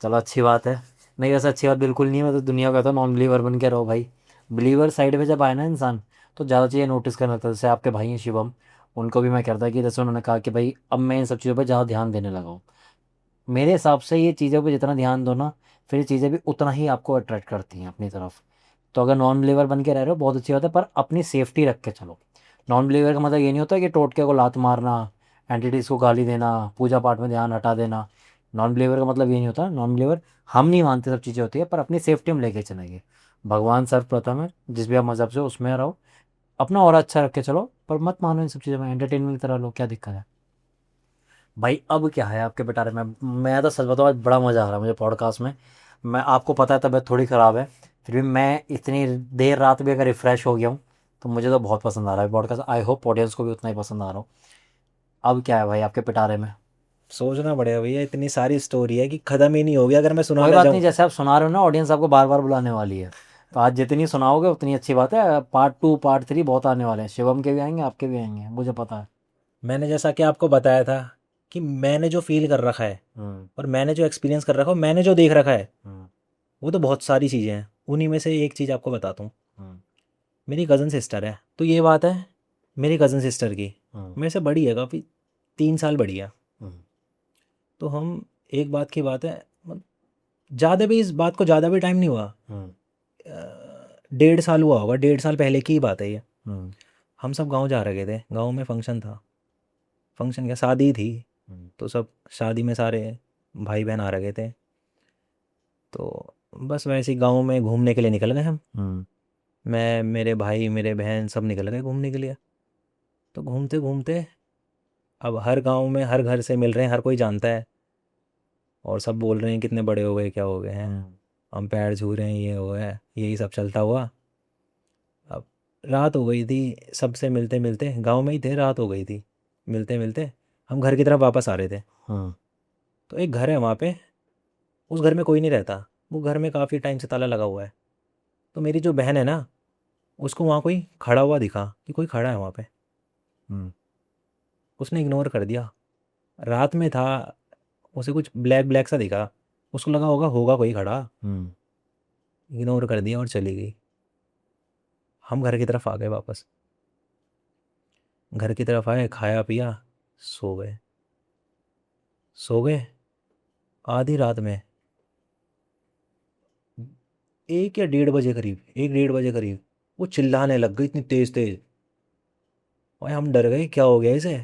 चलो अच्छी बात है। नहीं वैसे अच्छी बात बिल्कुल नहीं है, मैं तो दुनिया का कहता हूँ नॉन बिलीवर बन के रहो भाई। बिलीवर साइड पे जब आए ना इंसान, तो ज़्यादा चीज़ें नोटिस करने लगता है। जैसे आपके भाई हैं शिवम, उनको भी मैं कहता कि जैसे उन्होंने कहा कि भाई अब मैं इन सब चीज़ों पर ज़्यादा ध्यान देने लगा हूँ। मेरे हिसाब से ये चीज़ों पे जितना ध्यान दो ना, फिर ये चीज़ें भी उतना ही आपको अट्रैक्ट करती हैं अपनी तरफ। तो अगर नॉन बिलीवर बन के रह रहे हो बहुत अच्छी बात है, पर अपनी सेफ्टी रख के चलो। नॉन बिलीवर का मतलब ये नहीं होता कि टोटके को लात मारना, एंटिटीज़ को गाली देना, पूजा पाठ में ध्यान हटा देना। नॉन बिलीवर का मतलब ये नहीं होता। नॉन बिलीवर, हम नहीं मानते सब चीज़ें होती है, पर अपनी सेफ्टी हम लेके चलेंगे। भगवान सर्वप्रथम है, जिस भी आप मज़हब से हो, उसमें रहो, अपना और अच्छा रख के चलो, पर मत मानो इन सब चीज़ों में, एंटरटेनमेंट की तरह लो, क्या दिक्कत है। भाई अब क्या है आपके पिटारे में, मैं तो सच बताऊँ आज बड़ा मज़ा आ रहा है मुझे पॉडकास्ट में। मैं, आपको पता है तबीयत थोड़ी ख़राब है, फिर भी मैं इतनी देर रात भी अगर रिफ़्रेश हो गया हूँ, तो मुझे तो बहुत पसंद आ रहा है पॉडकास्ट। आई होप ऑडियंस को भी उतना ही पसंद आ रहा हो। अब क्या है भाई आपके पिटारे में? सोचना पड़ेगा भैया, इतनी सारी स्टोरी है कि खत्म ही नहीं होगी अगर मैं कोई सुनाना बात जाऊँ। नहीं, जैसे आप सुना रहे हो ना, ऑडियंस आपको बार बार बुलाने वाली है, तो आज जितनी सुनाओगे उतनी अच्छी बात है। पार्ट 2 पार्ट 3 बहुत आने वाले हैं, शिवम के भी आएंगे, आपके भी आएंगे, मुझे पता है। मैंने जैसा कि आपको बताया था कि मैंने जो फील कर रखा है, हम्म। और मैंने जो एक्सपीरियंस कर रखा है, और मैंने जो देख रखा है, हम्म। वो तो बहुत सारी चीज़ें हैं। उन्हीं में से एक चीज़ आपको बताता हूँ। हम्म। मेरी कज़न सिस्टर है, तो ये बात है मेरी कज़न सिस्टर की, हम्म। मेरे से बड़ी है काफ़ी, 3 साल बड़ी है। हम्म। तो हम, एक बात की बात है, ज़्यादा भी, इस बात को ज़्यादा भी टाइम नहीं हुआ, हम्म। 1.5 साल हुआ होगा, 1.5 साल पहले की ही बात है ये। हम्म। हम सब गांव जा रहे थे, गांव में फंक्शन था, फंक्शन क्या, शादी थी। हम्म। तो सब शादी में सारे भाई बहन आ रहे थे, तो बस वैसे ही गांव में घूमने के लिए निकल गए हम। हम्म। मैं, मेरे भाई, मेरे बहन सब निकल गए घूमने के लिए। तो घूमते घूमते, अब हर गांव में हर घर से मिल रहे हैं, हर कोई जानता है, और सब बोल रहे हैं कितने बड़े हो गए, क्या हो गए हैं, हम्म। हम पैर छू रहे हैं, ये हो गया, यही सब चलता हुआ। अब रात हो गई थी, सबसे मिलते मिलते, गांव में ही थे, रात हो गई थी, मिलते मिलते हम घर की तरफ वापस आ रहे थे। हम्म। तो एक घर है वहाँ पे, उस घर में कोई नहीं रहता, वो घर में काफ़ी टाइम से ताला लगा हुआ है। तो मेरी जो बहन है ना, उसको वहाँ कोई खड़ा हुआ दिखा कि कोई खड़ा है वहाँ पे। हम्म। उसने इग्नोर कर दिया। रात में था, उसे कुछ ब्लैक ब्लैक सा दिखा, उसको लगा होगा होगा कोई खड़ा, हम्म। इग्नोर कर दिया और चली गई। हम घर की तरफ आ गए वापस। घर की तरफ आए, खाया पिया, सो गए। सो गए। आधी रात में 1 या 1:30 बजे करीब, 1 डेढ़ बजे करीब वो चिल्लाने लग गई इतनी तेज तेज। भाई हम डर गए, क्या हो गया इसे।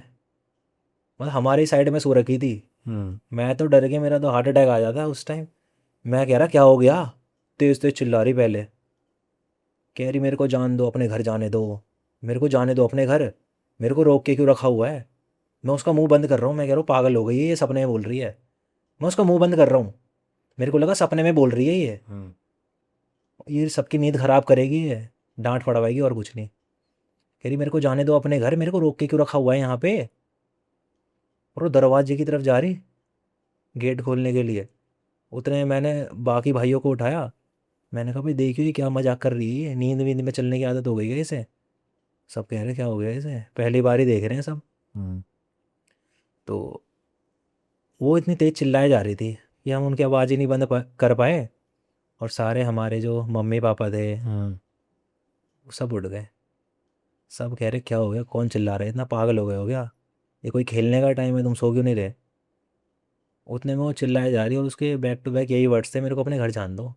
मतलब हमारी साइड में सो रखी थी। हम्म। मैं तो डर गया, मेरा तो हार्ट अटैक आ जाता उस टाइम। मैं कह रहा क्या हो गया, तेज तेज चिल्ला रही पहले। कह रही मेरे को जान दो, अपने घर जाने दो, मेरे को जाने दो अपने घर, मेरे को रोक के क्यों रखा हुआ है। मैं उसका मुंह बंद कर रहा हूँ, मैं कह रहा हूँ पागल हो गई है ये, सपने में बोल रही है। मैं उसका मुंह बंद कर रहा हूँ, मेरे को लगा सपने में बोल रही है हम्म। ये सबकी नींद खराब करेगी ये, डांट पड़वाएगी और कुछ नहीं। कह रही मेरे को जाने दो अपने घर, मेरे को रोक के क्यों रखा हुआ है यहाँ पे। और वो दरवाजे की तरफ जा रही, गेट खोलने के लिए। उतने में मैंने बाकी भाइयों को उठाया। मैंने कहा भाई देखियो ये क्या मजाक कर रही है, नींद वींद में चलने की आदत हो गई है इसे। सब कह रहे क्या हो गया इसे, पहली बार ही देख रहे हैं सब। हम्म। तो वो इतनी तेज चिल्लाए जा रही थी कि हम उनकी आवाज़ ही नहीं बंद कर पाए। और सारे हमारे जो मम्मी पापा थे हम्म। वो सब उठ गए। सब कह रहे क्या हो गया, कौन चिल्ला रहा है, इतना पागल हो गए हो क्या, ये कोई खेलने का टाइम है, तुम सो क्यों नहीं रहे। उतने में वो चिल्लाए जा रही है और उसके बैक टू बैक यही वर्ड्स थे, मेरे को अपने घर जान दो,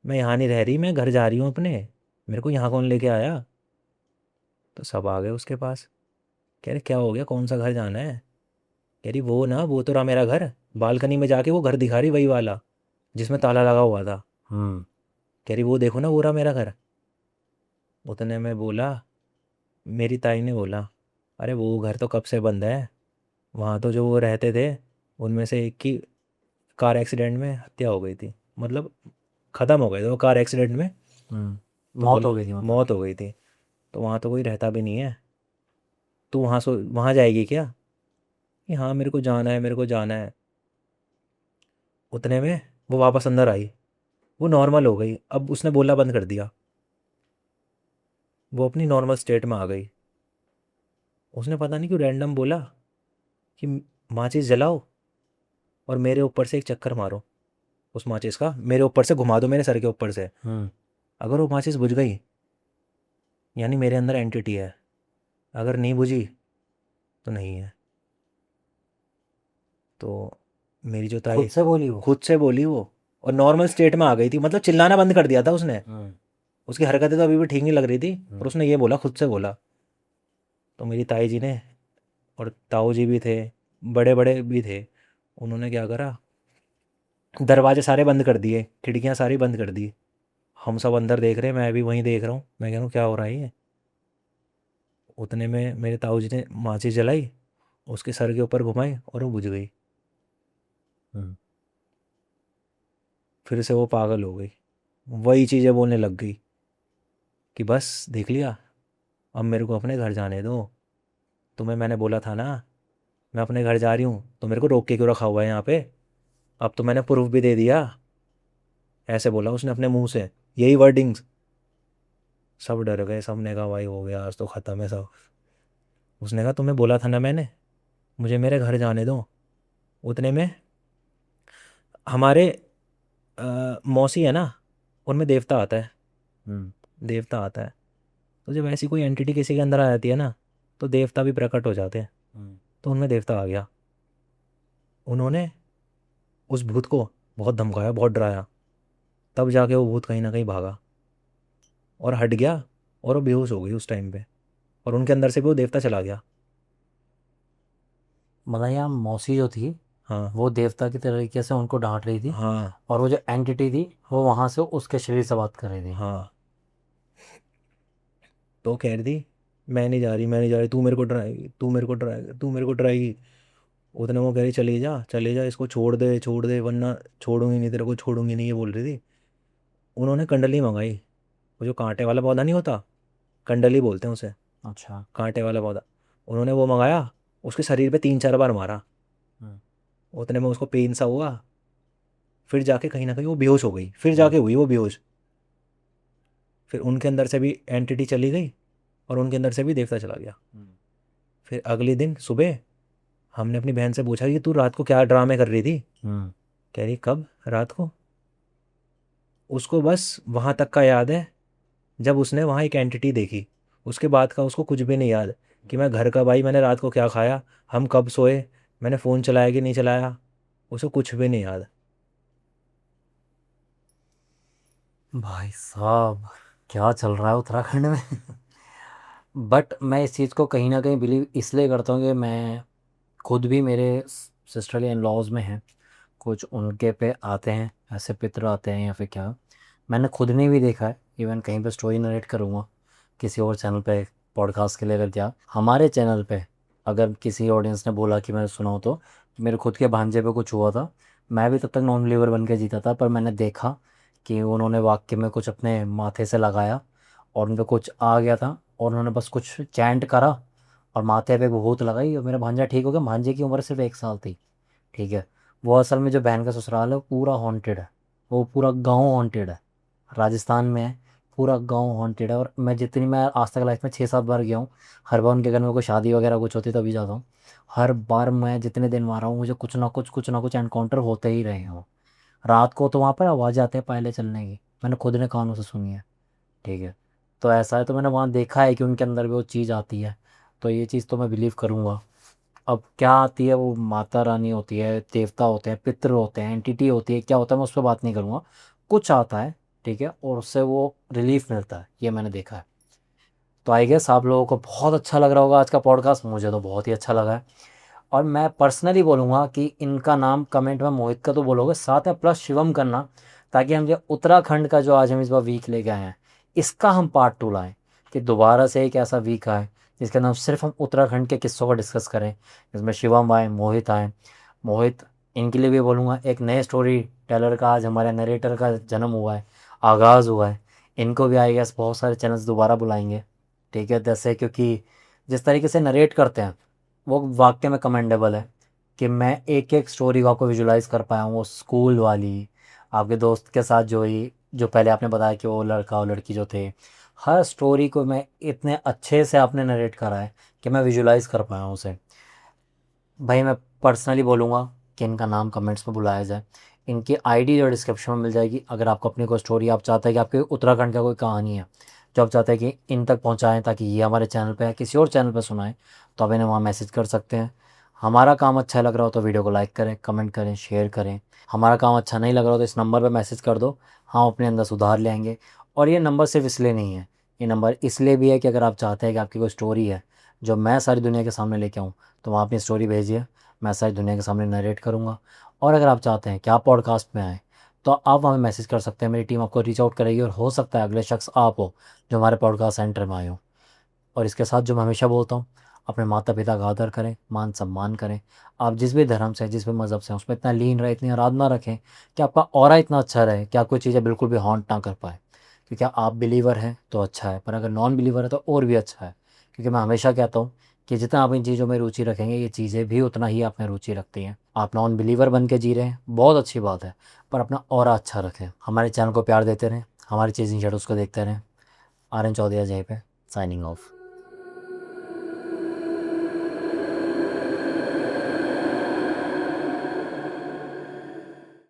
मैं यहाँ नहीं रह रही, मैं घर जा रही हूँ अपने, मेरे को यहाँ कौन लेके आया। तो सब आ गए उसके पास। कह रहे क्या हो गया, कौन सा घर जाना है। कह रही वो ना, वो तो रहा मेरा घर। बालकनी में जाके वो घर दिखा रही, वही वाला जिसमें ताला लगा हुआ था। हम्म। कह रही वो देखो ना, वो रहा मेरा घर। उतने में बोला, मेरी ताई ने बोला, अरे वो घर तो कब से बंद है, वहाँ तो जो वो रहते थे उनमें से एक की कार एक्सीडेंट में हत्या हो गई थी। मतलब ख़त्म हो गए थे वो कार एक्सीडेंट में। तो मौत बोल हो गई थी मतलब। मौत हो गई थी। तो वहाँ तो कोई रहता भी नहीं है, तो वहाँ जाएगी क्या। कि हाँ मेरे को जाना है, मेरे को जाना है। उतने में वो वापस अंदर आई, वो नॉर्मल हो गई, अब उसने बोलना बंद कर दिया, वो अपनी नॉर्मल स्टेट में आ गई। उसने पता नहीं क्यों रैंडम बोला कि माचिस जलाओ और मेरे ऊपर से एक चक्कर मारो, उस माचिस का मेरे ऊपर से घुमा दो, मेरे सर के ऊपर से। हम्म। अगर वो माचिस बुझ गई यानी मेरे अंदर एंटिटी है, अगर नहीं बुझी तो नहीं है। तो मेरी जो खुद ताई, से बोली वो? खुद से बोली वो, और नॉर्मल स्टेट में आ गई थी, मतलब चिल्लाना बंद कर दिया था उसने। हम्म। उसकी हरकतें तो अभी भी ठीक नहीं लग रही थी, पर हम्म। उसने ये बोला, खुद से बोला। तो मेरी ताई जी ने, और ताऊ जी भी थे, बड़े बड़े भी थे, उन्होंने क्या करा, दरवाजे सारे बंद कर दिए, खिड़कियां सारी बंद कर दी। हम सब अंदर देख रहे हैं, मैं भी वहीं देख रहा हूँ, मैं कह रहा हूँ क्या हो रहा है ये। उतने में मेरे ताऊ जी ने माचिस जलाई, उसके सर के ऊपर घुमाई और वो बुझ गई। हम्म। फिर से वो पागल हो गई, वही चीज़ें बोलने लग गई कि बस देख लिया, अब मेरे को अपने घर जाने दो, तुम्हें मैंने बोला था ना मैं अपने घर जा रही हूँ, तो मेरे को रोक के क्यों रखा हुआ है यहाँ पे, अब तो मैंने प्रूफ भी दे दिया। ऐसे बोला उसने अपने मुंह से, यही वर्डिंग्स। सब डर गए, सब ने कहा भाई हो गया, आज तो ख़त्म है सब। उसने कहा तुम्हें बोला था ना मैंने, मुझे मेरे घर जाने दो। उतने में हमारे मौसी है ना, उनमें देवता आता है, हम्म। देवता आता है। तो जब ऐसी कोई एंटिटी किसी के अंदर आ जाती है ना, तो देवता भी प्रकट हो जाते हैं। हम्म। तो उनमें देवता आ गया। उन्होंने उस भूत को बहुत धमकाया, बहुत डराया, तब जाके वो भूत कहीं ना कहीं भागा और हट गया, और वो बेहोश हो गई उस टाइम पे, और उनके अंदर से भी वो देवता चला गया। मतलब यहाँ मौसी जो थी हाँ। वो देवता की तरीके से उनको डांट रही थी, हाँ। और वो जो एंटिटी थी वो वहां से उसके शरीर से बात कर रही थी। हाँ। तो कह रही थी मैं नहीं जा रही, मैं नहीं जा रही, तू मेरे को डराएगी, तू मेरे को डराएगी, तू मेरे को डराएगी। उतने वो कह रही चले जा, इसको छोड़ दे, छोड़ दे, वरना छोड़ूंगी नहीं तेरे को, छोड़ूंगी नहीं, ये बोल रही थी। उन्होंने कंडली मंगाई, वो जो कांटे वाला पौधा नहीं होता, कंडली बोलते हैं उसे, अच्छा। कांटे वाला पौधा। उन्होंने वो मंगाया, उसके शरीर पे 3 4 बार मारा। हम्म। उतने में उसको पेन सा हुआ, फिर जाके कहीं ना कहीं वो बेहोश हो गई, फिर हम्म। जाके हुई वो बेहोश। फिर उनके अंदर से भी एंटिटी चली गई और उनके अंदर से भी देवता चला गया। फिर अगले दिन सुबह हमने अपनी बहन से पूछा कि तू रात को क्या ड्रामे कर रही थी। कह रही कब, रात को। उसको बस वहाँ तक का याद है जब उसने वहाँ एक एंटिटी देखी। उसके बाद का उसको कुछ भी नहीं याद कि मैं घर कब आई, मैंने रात को क्या खाया, हम कब सोए, मैंने फ़ोन चलाया कि नहीं चलाया, उसको कुछ भी नहीं याद। भाई साहब क्या चल रहा है उत्तराखंड में। बट मैं इस चीज़ को कहीं ना कहीं बिलीव इसलिए करता हूँ कि मैं खुद भी मेरे सिस्टर इन लॉज में हैं, कुछ उनके पे आते हैं ऐसे पितर आते हैं या फिर क्या, मैंने खुद ने भी देखा है। इवन कहीं पे स्टोरी नरेट करूँगा किसी और चैनल पे, पॉडकास्ट के लिए अगर क्या हमारे चैनल पे अगर किसी ऑडियंस ने बोला कि मैंने सुनाऊँ तो मेरे खुद के भांजे पे कुछ हुआ था। मैं भी तब तक नॉन बिलीवर बन के जीता था, पर मैंने देखा कि उन्होंने वाक्य में कुछ अपने माथे से लगाया और उन पर कुछ आ गया था और उन्होंने बस कुछ चैंट करा और माथे पे भभूत लगाई और मेरा भांजा ठीक हो गया। भांजे की उम्र सिर्फ 1 साल थी, ठीक है। वो असल में जो बहन का ससुराल है वो पूरा हॉन्टेड है, वो पूरा गांव हॉन्टेड है, राजस्थान में है। पूरा गांव हॉन्टेड है और मैं आज तक लाइफ में 6-7 बार गया हूँ। हर बार उनके घर में कोई शादी वगैरह कुछ होती तभी जाता हूँ। हर बार मैं जितने दिन वहाँ रहा हूँ मुझे कुछ ना कुछ एनकाउंटर होते ही रहे हो। रात को तो वहाँ पर आवाज़ आते हैं पहले चलने की, मैंने खुद ने कानों से सुनी है, ठीक है। तो ऐसा है, तो मैंने वहाँ देखा है कि उनके अंदर भी वो चीज़ आती है, तो ये चीज़ तो मैं बिलीव करूँगा। अब क्या आती है, वो माता रानी होती है, देवता होते हैं, पितृ होते हैं, एंटिटी होती है, क्या होता है मैं उस पर बात नहीं करूँगा। कुछ आता है, ठीक है, और उससे वो रिलीफ मिलता है, ये मैंने देखा है। तो आई गेस आप लोगों को बहुत अच्छा लग रहा होगा आज का पॉडकास्ट, मुझे तो बहुत ही अच्छा लगा है। और मैं पर्सनली बोलूँगा कि इनका नाम कमेंट में मोहित का तो बोलोगे, साथ में प्लस शिवम करना, ताकि हम जो उत्तराखंड का जो आज हम इस बार वीक लेके आए हैं इसका हम पार्ट 2 लाएँ, कि दोबारा से एक ऐसा वीक आए जिसके नाम सिर्फ हम उत्तराखंड के किस्सों को डिस्कस करें, जिसमें शिवम आए, मोहित आए। मोहित, इनके लिए भी बोलूँगा, एक नए स्टोरी टेलर का आज हमारे नरेटर का जन्म हुआ है, आगाज़ हुआ है। इनको भी आई गेस बहुत सारे चैनल्स दोबारा बुलाएंगे, ठीक है। जैसे क्योंकि जिस तरीके से नरेट करते हैं वो वाकई में कमेंडेबल है, कि मैं एक एक स्टोरी को आपको विजुलाइज कर पाया हूँ। वो स्कूल वाली, आपके दोस्त के साथ जो ही जो पहले आपने बताया कि वो लड़का और लड़की जो थे, हर स्टोरी को मैं इतने अच्छे से आपने नरेट करा है कि मैं विजुलाइज कर पाया हूँ उसे। भाई मैं पर्सनली बोलूँगा कि इनका नाम कमेंट्स में बुलाया जाए, इनकी आईडी जो डिस्क्रिप्शन में मिल जाएगी। अगर आपको अपनी कोई स्टोरी आप चाहते हैं कि आपके उत्तराखंड का कोई कहानी है जो आप चाहते हैं कि इन तक पहुंचाएं ताकि ये हमारे चैनल पे या किसी और चैनल पे सुनाएं, तो आप इन्हें वहाँ मैसेज कर सकते हैं। हमारा काम अच्छा लग रहा हो तो वीडियो को लाइक करें, कमेंट करें, शेयर करें। हमारा काम अच्छा नहीं लग रहा हो तो इस नंबर पर मैसेज कर दो, हम अपने अंदर सुधार ले आएंगे। और ये नंबर सिर्फ इसलिए नहीं है, ये नंबर इसलिए भी है कि अगर आप चाहते हैं कि आपकी कोई स्टोरी है जो मैं सारी दुनिया के सामने लेके आऊँ, तो वहाँ अपनी स्टोरी भेजिए, मैं सारी दुनिया के सामने नरेट करूँगा। और अगर आप चाहते हैं कि आप पॉडकास्ट में आएँ तो आप हमें मैसेज कर सकते हैं, मेरी टीम आपको रीच आउट करेगी और हो सकता है अगले शख्स आप हो जो हमारे पॉडकास्ट सेंटर में आए हो। और इसके साथ जो मैं हमेशा बोलता हूँ, अपने माता पिता का आदर करें, मान सम्मान करें। आप जिस भी धर्म से, जिस भी मज़हब से हैं उसमें इतना लीन रहे, इतनी आराधना रखें कि आपका ऑरा इतना अच्छा रहे कि आपको चीज़ें बिल्कुल भी हॉन्ट ना कर पाए। क्योंकि आप बिलीवर हैं तो अच्छा है, पर अगर नॉन बिलीवर है तो और भी अच्छा है। क्योंकि मैं हमेशा कहता हूँ कि जितना आप इन चीज़ों में रुचि रखेंगे ये चीज़ें भी उतना ही आप में रुचि रखती हैं। आप नॉन बिलीवर बन के जी रहे हैं, बहुत अच्छी बात है, पर अपना ऑरा अच्छा रखें। हमारे चैनल को प्यार देते रहें, हमारी चेजिंग शेडोज़ को देखते रहें। आर्यन चौधरी जहीं पे साइनिंग ऑफ।